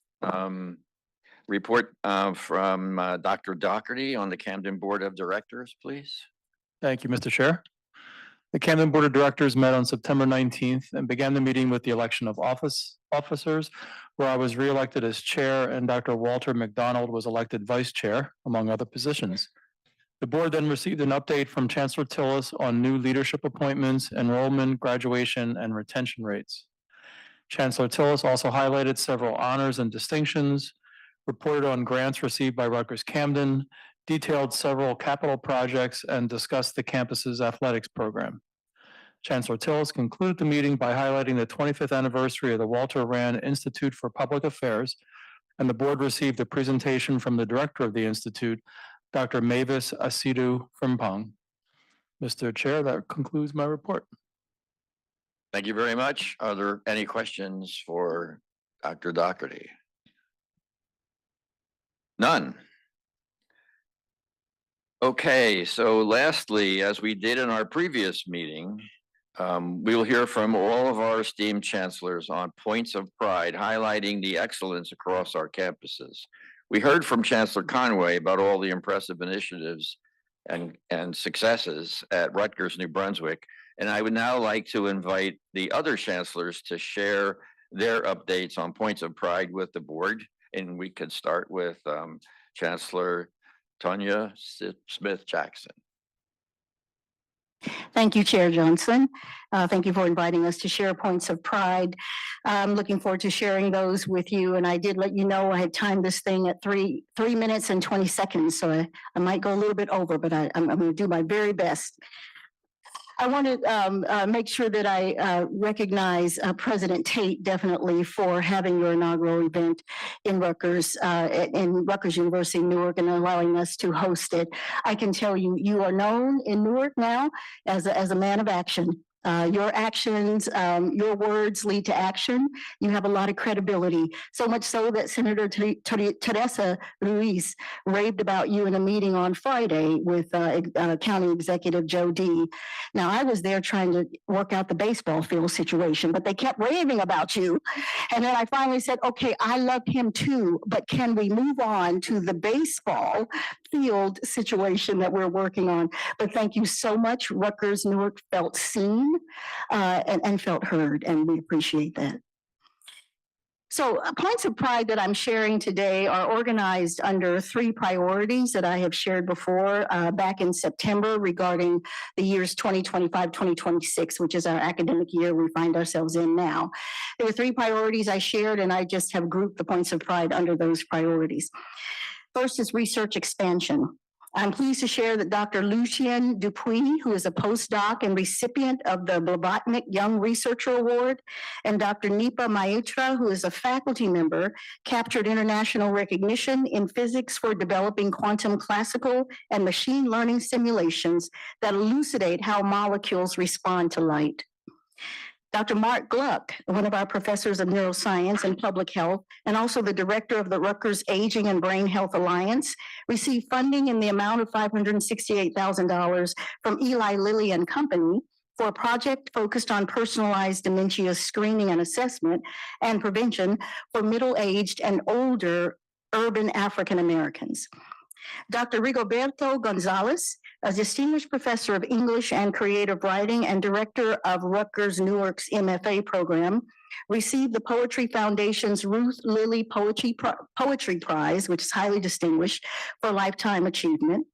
Report from Dr. Doherty on the Camden Board of Directors, please. Thank you, Mr. Chair. The Camden Board of Directors met on September 19th and began the meeting with the election of officers, where I was reelected as chair and Dr. Walter McDonald was elected vice chair, among other positions. The board then received an update from Chancellor Tillis on new leadership appointments, enrollment, graduation, and retention rates. Chancellor Tillis also highlighted several honors and distinctions, reported on grants received by Rutgers Camden, detailed several capital projects, and discussed the campus's athletics program. Chancellor Tillis concluded the meeting by highlighting the 25th anniversary of the Walter Rand Institute for Public Affairs, and the board received a presentation from the director of the institute, Dr. Mavis Asidu Frimpong. Mr. Chair, that concludes my report. Thank you very much. Are there any questions for Dr. Doherty? None. Okay, so lastly, as we did in our previous meeting, we will hear from all of our esteemed chancellors on points of pride, highlighting the excellence across our campuses. We heard from Chancellor Conway about all the impressive initiatives and successes at Rutgers, New Brunswick. And I would now like to invite the other chancellors to share their updates on points of pride with the board. And we could start with Chancellor Tonya Smith-Jackson. Thank you, Chair Johnson. Thank you for inviting us to share points of pride. I'm looking forward to sharing those with you. And I did let you know I had timed this thing at 3 minutes and 20 seconds. So I might go a little bit over, but I'm going to do my very best. I want to make sure that I recognize President Tate definitely for having your inaugural event in Rutgers University, Newark, and allowing us to host it. I can tell you, you are known in Newark now as a man of action. Your actions, your words lead to action. You have a lot of credibility, so much so that Senator Teresa Ruiz raved about you in a meeting on Friday with County Executive Joe D. Now, I was there trying to work out the baseball field situation, but they kept raving about you. And then I finally said, okay, I love him too, but can we move on to the baseball field situation that we're working on? But thank you so much. Rutgers Newark felt seen and felt heard, and we appreciate that. So points of pride that I'm sharing today are organized under 3 priorities that I have shared before back in September regarding the years 2025, 2026, which is our academic year we find ourselves in now. There were 3 priorities I shared, and I just have grouped the points of pride under those priorities. First is research expansion. I'm pleased to share that Dr. Lucien Dupuis, who is a postdoc and recipient of the Blavatnik Young Researcher Award, and Dr. Nipa Maitra, who is a faculty member, captured international recognition in physics for developing quantum classical and machine learning simulations that elucidate how molecules respond to light. Dr. Mark Gluck, one of our professors of neuroscience and public health, and also the director of the Rutgers Aging and Brain Health Alliance, received funding in the amount of $568,000 from Eli Lilly and Company for a project focused on personalized dementia screening and assessment and prevention for middle-aged and older urban African Americans. Dr. Rigoberto Gonzalez, a distinguished professor of English and creative writing and director of Rutgers Newark's MFA program, received the Poetry Foundation's Ruth Lilly Poetry Prize, which is highly distinguished, for lifetime achievement.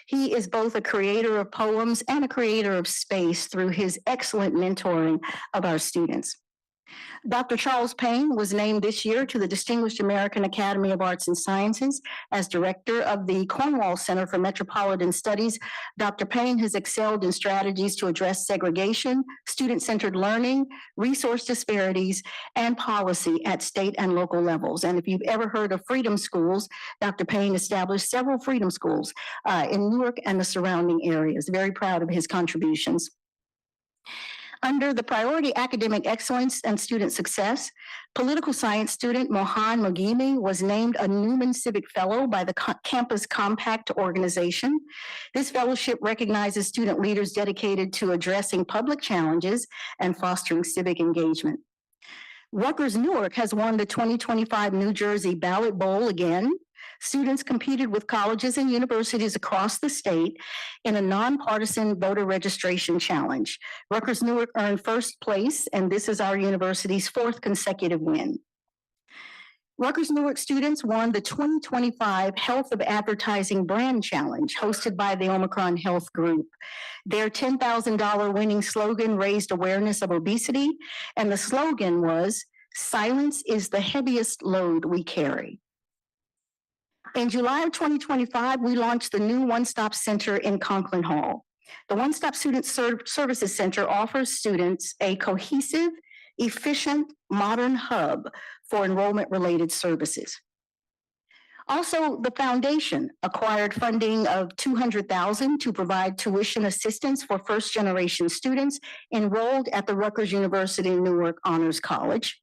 He is both a creator of poems and a creator of space through his excellent mentoring of our students. Dr. Charles Payne was named this year to the Distinguished American Academy of Arts and Sciences as director of the Cornwall Center for Metropolitan Studies. Dr. Payne has excelled in strategies to address segregation, student-centered learning, resource disparities, and policy at state and local levels. And if you've ever heard of freedom schools, Dr. Payne established several freedom schools in Newark and the surrounding areas. Very proud of his contributions. Under the priority academic excellence and student success, political science student Mohan Mogimi was named a Newman Civic Fellow by the Campus Compact organization. This fellowship recognizes student leaders dedicated to addressing public challenges and fostering civic engagement. Rutgers Newark has won the 2025 New Jersey Ballot Bowl again. Students competed with colleges and universities across the state in a nonpartisan voter registration challenge. Rutgers Newark earned first place, and this is our university's fourth consecutive win. Rutgers Newark students won the 2025 Health of Advertising Brand Challenge hosted by the Omicron Health Group. Their $10,000 winning slogan raised awareness of obesity, and the slogan was, "Silence is the heaviest load we carry." In July of 2025, we launched the new One Stop Center in Conklin Hall. The One Stop Student Services Center offers students a cohesive, efficient, modern hub for enrollment-related services. Also, the foundation acquired funding of $200,000 to provide tuition assistance for first-generation students enrolled at the Rutgers University Newark Honors College.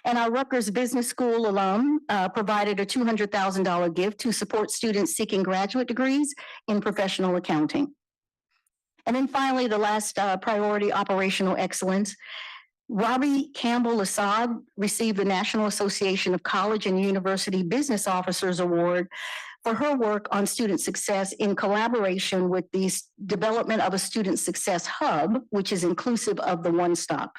And our Rutgers Business School alum provided a $200,000 gift to support students seeking graduate degrees in professional accounting. And then finally, the last priority, operational excellence. Robbie Campbell Assad received the National Association of College and University Business Officers Award for her work on student success in collaboration with the development of a student success hub, which is inclusive of the One Stop.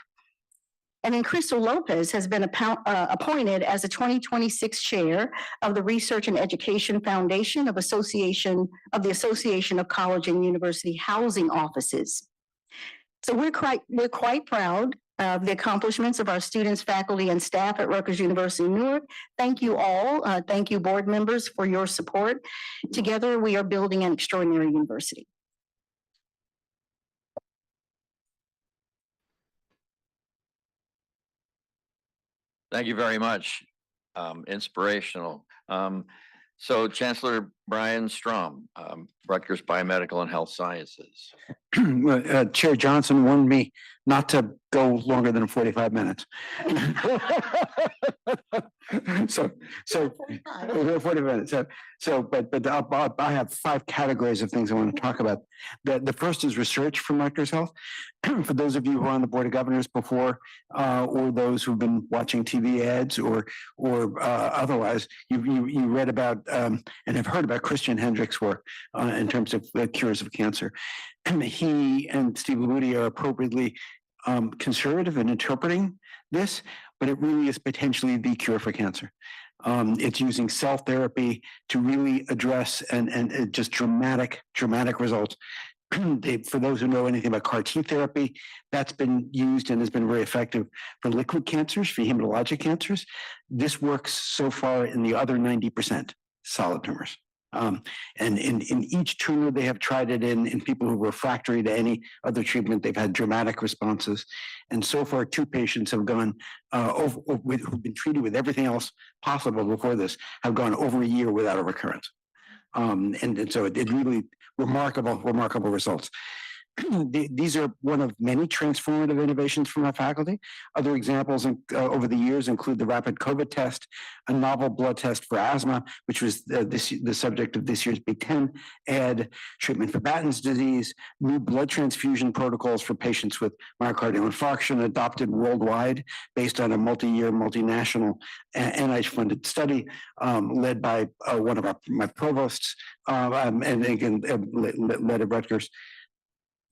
And then Crystal Lopez has been appointed as the 2026 chair of the Research and Education Foundation of the Association of College and University Housing Offices. So we're quite proud of the accomplishments of our students, faculty, and staff at Rutgers University Newark. Thank you all. Thank you, board members, for your support. Together, we are building an extraordinary university. Thank you very much. Inspirational. So Chancellor Brian Strom, Rutgers Biomedical and Health Sciences. Chair Johnson wanted me not to go longer than 45 minutes. So 45 minutes. But I have 5 categories of things I want to talk about. The first is research from Rutgers Health. For those of you who are on the Board of Governors before, or those who've been watching TV ads or otherwise, you read about and have heard about Christian Hendrick's work in terms of cures of cancer. He and Steve Labuti are appropriately conservative in interpreting this, but it really is potentially the cure for cancer. It's using cell therapy to really address and just dramatic results. For those who know anything about CAR T therapy, that's been used and has been very effective for liquid cancers, for hematologic cancers. This works so far in the other 90% solid tumors. And in each tumor, they have tried it in people who were refractory to any other treatment. They've had dramatic responses. And so far, 2 patients have gone who've been treated with everything else possible before this, have gone over a year without a recurrence. And so it really remarkable results. These are one of many transformative innovations from our faculty. Other examples over the years include the rapid COVID test, a novel blood test for asthma, which was the subject of this year's Big Ten ad, treatment for Batten's disease, new blood transfusion protocols for patients with myocardial infarction adopted worldwide based on a multi-year, multinational NIH-funded study led by one of my provosts, and again, led at Rutgers.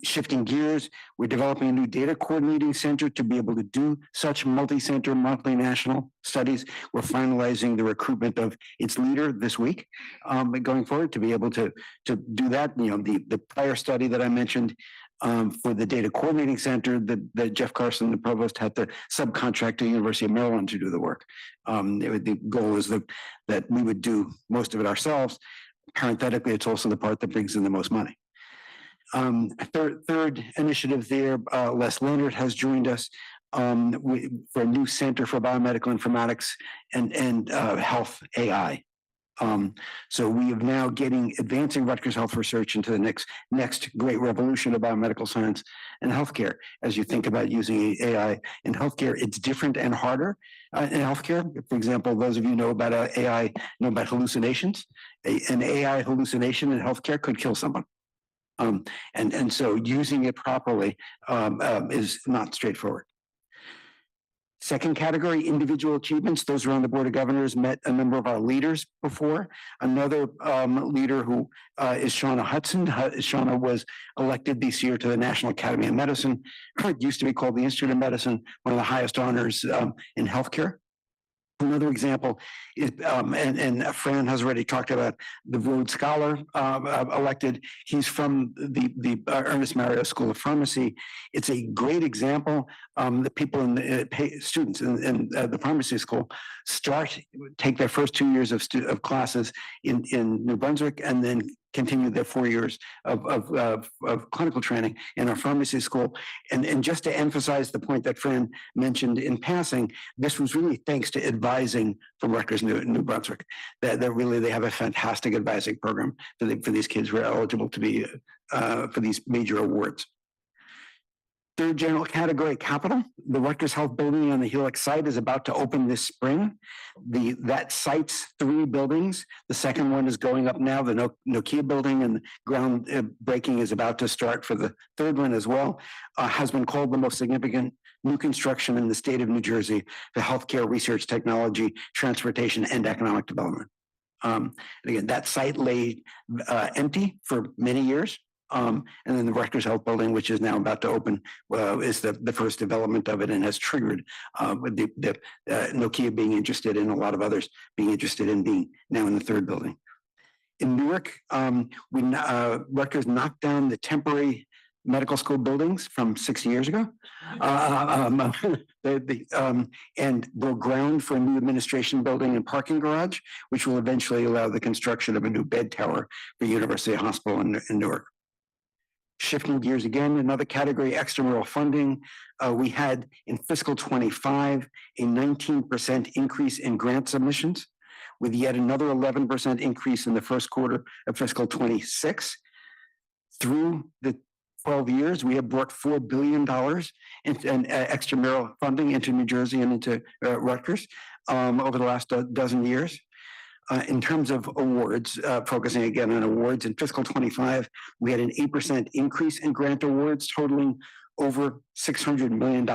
Shifting gears, we're developing a new data coordinating center to be able to do such multi-center, multinational studies. We're finalizing the recruitment of its leader this week, going forward to be able to do that. You know, the prior study that I mentioned for the data coordinating center that Jeff Carson, the provost, had to subcontract to the University of Maryland to do the work. The goal is that we would do most of it ourselves. Parenthetically, it's also the part that brings in the most money. Third initiative there, Les Leonard has joined us for a new Center for Biomedical Informatics and Health AI. So we are now advancing Rutgers Health research into the next great revolution of biomedical science and healthcare. As you think about using AI in healthcare, it's different and harder in healthcare. For example, those of you know about AI, know about hallucinations. An AI hallucination in healthcare could kill someone. And so using it properly is not straightforward. Second category, individual achievements. Those around the Board of Governors met a number of our leaders before. Another leader who is Shauna Hudson. Shauna was elected this year to the National Academy of Medicine. It used to be called the Institute of Medicine, one of the highest honors in healthcare. Another example is, and Fran has already talked about the Rhodes Scholar elected. He's from the Ernest Mario School of Pharmacy. It's a great example. The people in the students in the pharmacy school take their first 2 years of classes in New Brunswick, and then continue their 4 years of clinical training in our pharmacy school. And just to emphasize the point that Fran mentioned in passing, this was really thanks to advising from Rutgers New Brunswick. That really they have a fantastic advising program for these kids who are eligible to be for these major awards. Third general category, capital. The Rutgers Health Building on the Helix site is about to open this spring. That site's 3 buildings. The second one is going up now, the Nokia building, and ground breaking is about to start for the third one as well. Has been called the most significant new construction in the state of New Jersey for healthcare, research, technology, transportation, and economic development. And again, that site lay empty for many years. And then the Rutgers Health Building, which is now about to open, is the first development of it, and has triggered with the Nokia being interested, and a lot of others being interested in being now in the third building. In Newark, Rutgers knocked down the temporary medical school buildings from 6 years ago, and broke ground for a new administration building and parking garage, which will eventually allow the construction of a new bed tower for University Hospital in Newark. Shifting gears again, another category, extramural funding. We had in fiscal 25 a 19% increase in grant submissions, with yet another 11% increase in the first quarter of fiscal 26. Through the 12 years, we have brought $4 billion in extramural funding into New Jersey and into Rutgers over the last dozen years. In terms of awards, focusing again on awards, in fiscal 25, we had an 8% increase in grant awards totaling over $600 million.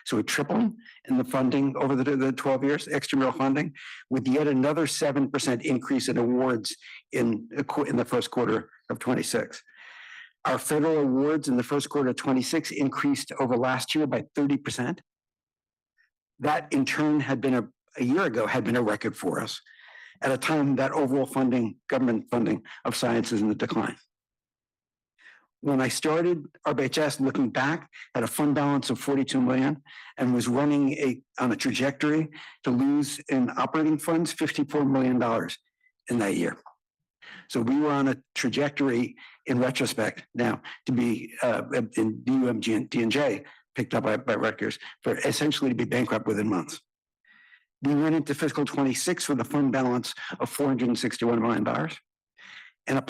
So a tripling in the funding over the 12 years, extramural funding, with yet another 7% increase in awards in the first quarter of 26. Our federal awards in the first quarter of 26 increased over last year by 30%. That in turn had been a year ago had been a record for us, at a time that overall funding, government funding of science is in the decline. When I started RBHS, looking back, had a fund balance of 42 million and was running on a trajectory to lose in operating funds $54 million in that year. So we were on a trajectory in retrospect now to be in UMG and D&J picked up by Rutgers for essentially to be bankrupt within months. We went into fiscal 26 with a fund balance of $461 million. And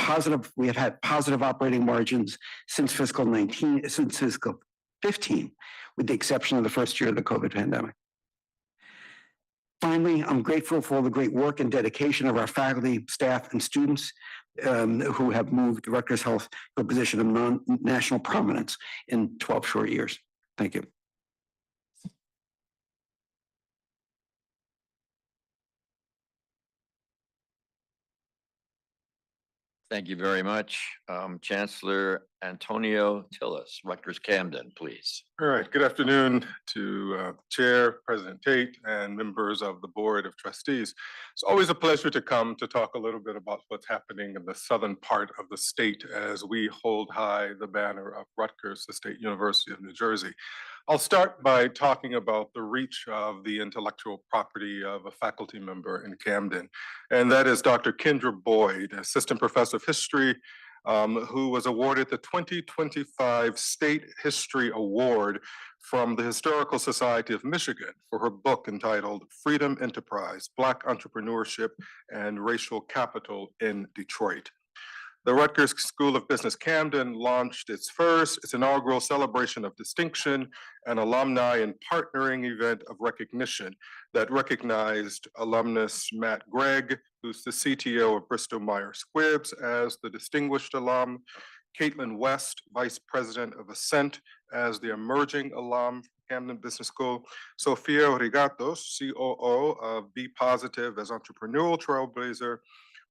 we have had positive operating margins since fiscal 15, with the exception of the first year of the COVID pandemic. Finally, I'm grateful for all the great work and dedication of our faculty, staff, and students who have moved Rutgers Health to a position of national prominence in 12 short years. Thank you. Thank you very much. Chancellor Antonio Tillis, Rutgers Camden, please. All right, good afternoon to Chair, President Tate, and members of the Board of Trustees. It's always a pleasure to come to talk a little bit about what's happening in the southern part of the state as we hold high the banner of Rutgers, the State University of New Jersey. I'll start by talking about the reach of the intellectual property of a faculty member in Camden, and that is Dr. Kendra Boyd, Assistant Professor of History, who was awarded the 2025 State History Award from the Historical Society of Michigan for her book entitled Freedom Enterprise, Black Entrepreneurship and Racial Capital in Detroit. The Rutgers School of Business Camden launched its inaugural celebration of distinction, an alumni and partnering event of recognition that recognized alumnus Matt Gregg, who's the CTO of Bristol Myers Squibb, as the distinguished alum, Caitlin West, Vice President of Ascent, as the emerging alum, Camden Business School, Sofia Rigatos, COO of Be Positive as Entrepreneurial Trailblazer,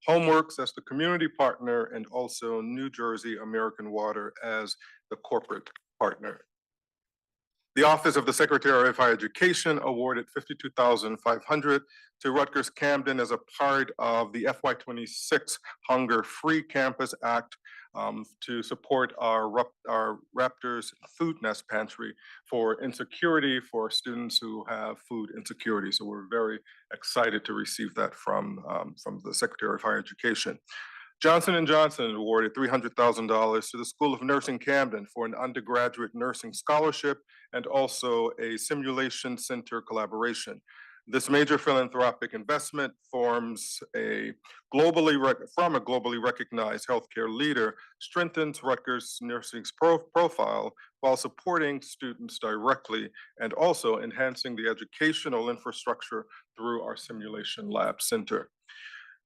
Homeworks as the community partner, and also New Jersey American Water as the corporate partner. The Office of the Secretary of Higher Education awarded $52,500 to Rutgers Camden as a part of the FY26 Hunger Free Campus Act to support our Raptors Food Nest Pantry for insecurity for students who have food insecurity. So we're very excited to receive that from the Secretary of Higher Education. Johnson & Johnson awarded $300,000 to the School of Nursing Camden for an undergraduate nursing scholarship and also a simulation center collaboration. This major philanthropic investment forms a globally recognized healthcare leader, strengthens Rutgers nursing's profile while supporting students directly and also enhancing the educational infrastructure through our simulation lab center.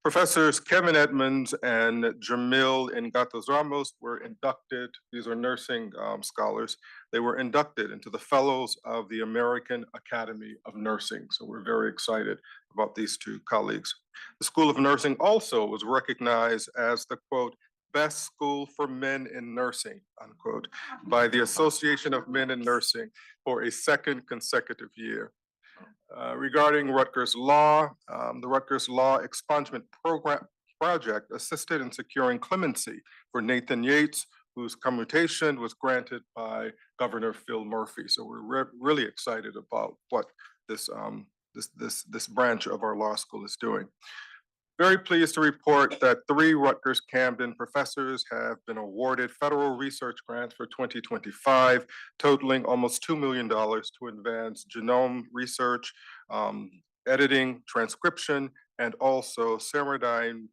Professors Kevin Edmonds and Jamil Ngatos Ramos were inducted, these are nursing scholars, they were inducted into the Fellows of the American Academy of Nursing. So we're very excited about these two colleagues. The School of Nursing also was recognized as the quote, best school for men in nursing, unquote, by the Association of Men in Nursing for a second consecutive year. Regarding Rutgers Law, the Rutgers Law Expungement Project assisted in securing clemency for Nathan Yates, whose commutation was granted by Governor Phil Murphy. So we're really excited about what this branch of our law school is doing. Very pleased to report that 3 Rutgers Camden professors have been awarded federal research grants for 2025, totaling almost $2 million to advance genome research, editing, transcription, and also ceramidine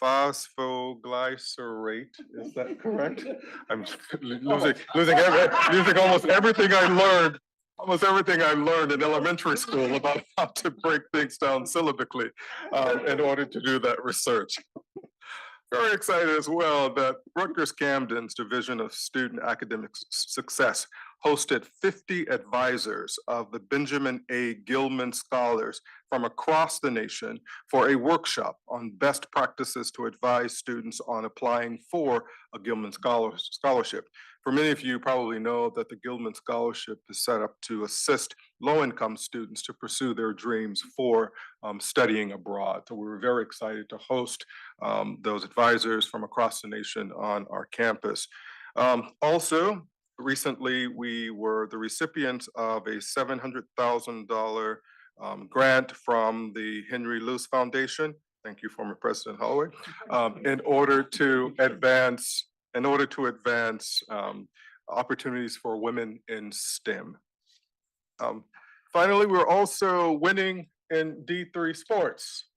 phosphoglycerate. Is that correct? I'm losing almost everything I learned. Almost everything I learned in elementary school about how to break things down syllabically in order to do that research. Very excited as well that Rutgers Camden's Division of Student Academic Success hosted 50 advisors of the Benjamin A. Gilman Scholars from across the nation for a workshop on best practices to advise students on applying for a Gilman Scholarship. For many of you probably know that the Gilman Scholarship is set up to assist low-income students to pursue their dreams for studying abroad. So we were very excited to host those advisors from across the nation on our campus. Also, recently, we were the recipients of a $700,000 grant from the Henry Luce Foundation. Thank you, former President Holloway, in order to advance opportunities for women in STEM. Finally, we're also winning in D3 sports,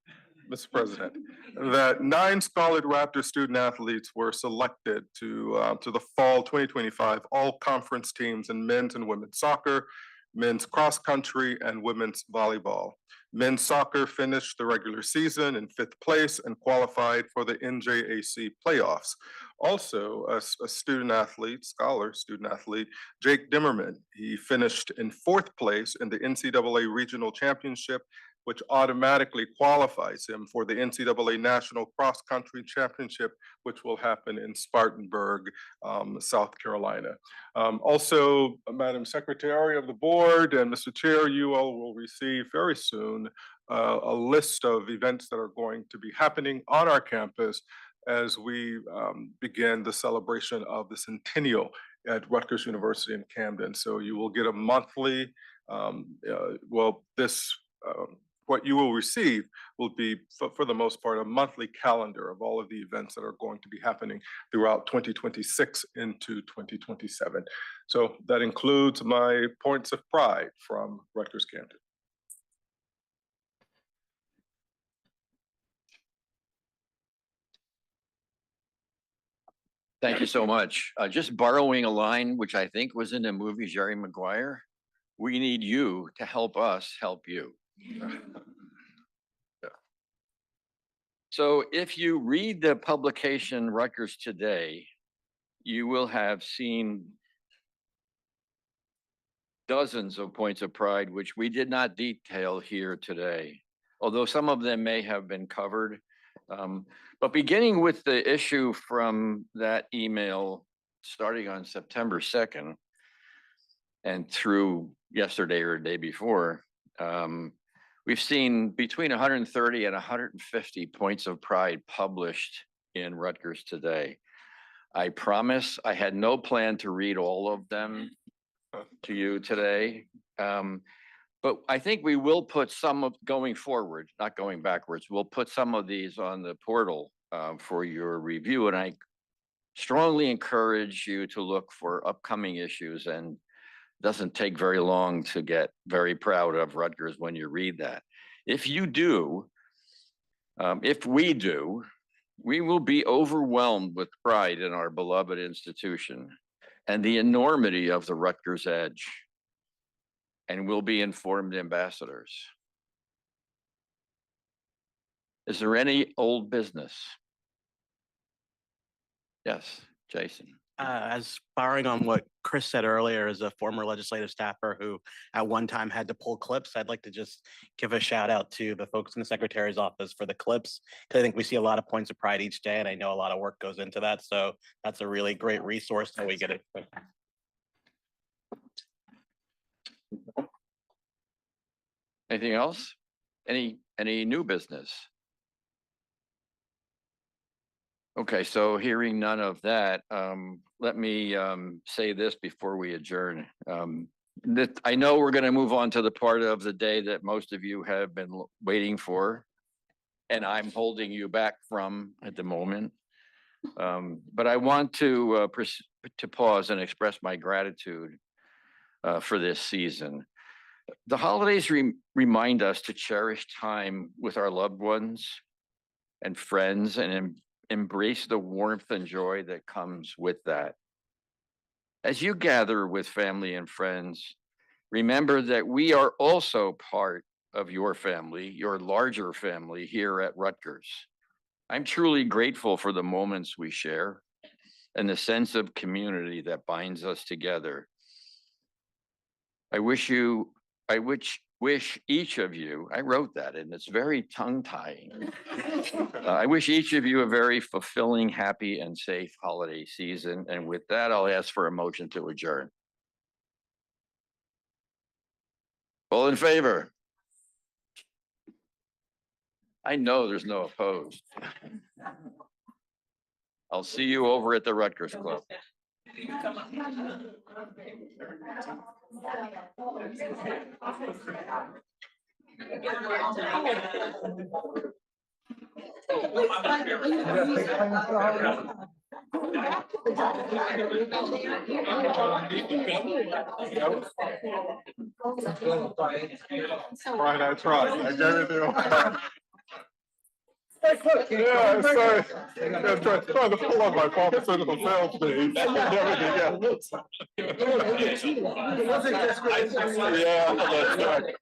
Mr. President, that 9 Scarlet Raptor student athletes were selected to the fall 2025 all-conference teams in men's and women's soccer, men's cross country, and women's volleyball. Men's soccer finished the regular season in 5th place and qualified for the NJAC playoffs. Also, a student athlete, Jake Dimmerman, he finished in 4th place in the NCAA Regional Championship, which automatically qualifies him for the NCAA National Cross Country Championship, which will happen in Spartanburg, South Carolina. Also, Madam Secretary of the Board and Mr. Chair, you all will receive very soon a list of events that are going to be happening on our campus as we begin the celebration of the centennial at Rutgers University in Camden. So you will get a monthly, what you will receive will be, for the most part, a monthly calendar of all of the events that are going to be happening throughout 2026 into 2027. So that includes my points of pride from Rutgers Camden. Thank you so much. Just borrowing a line, which I think was in the movie Jerry Maguire, we need you to help us help you. Yeah. So if you read the publication Rutgers Today, you will have seen dozens of points of pride, which we did not detail here today, although some of them may have been covered. But beginning with the issue from that email, starting on September 2nd and through yesterday or the day before, we've seen between 130 and 150 points of pride published in Rutgers today. I promise I had no plan to read all of them to you today. But I think we will put some of, going forward, not going backwards, we'll put some of these on the portal for your review. And I strongly encourage you to look for upcoming issues, and it doesn't take very long to get very proud of Rutgers when you read that. If you do, if we do, we will be overwhelmed with pride in our beloved institution and the enormity of the Rutgers Edge, and we'll be informed ambassadors. Is there any old business? Yes, Jason. As borrowing on what Chris said earlier, as a former legislative staffer who at one time had to pull clips, I'd like to just give a shout out to the folks in the secretary's office for the clips. Because I think we see a lot of points of pride each day, and I know a lot of work goes into that. So that's a really great resource that we get it. Anything else? Any new business? Okay, so hearing none of that, let me say this before we adjourn. That I know we're going to move on to the part of the day that most of you have been waiting for, and I'm holding you back from at the moment. But I want to pause and express my gratitude for this season. The holidays remind us to cherish time with our loved ones and friends, and embrace the warmth and joy that comes with that. As you gather with family and friends, remember that we are also part of your family, your larger family here at Rutgers. I'm truly grateful for the moments we share and the sense of community that binds us together. I wish each of you, I wrote that and it's very tongue-tying. I wish each of you a very fulfilling, happy, and safe holiday season. And with that, I'll ask for a motion to adjourn. All in favor? I know there's no opposed. I'll see you over at the Rutgers Club. Right, I tried. I gave it to him. Yeah, I'm sorry. I'm trying to pull on my pharmaceutical sales page. Yeah, that's right.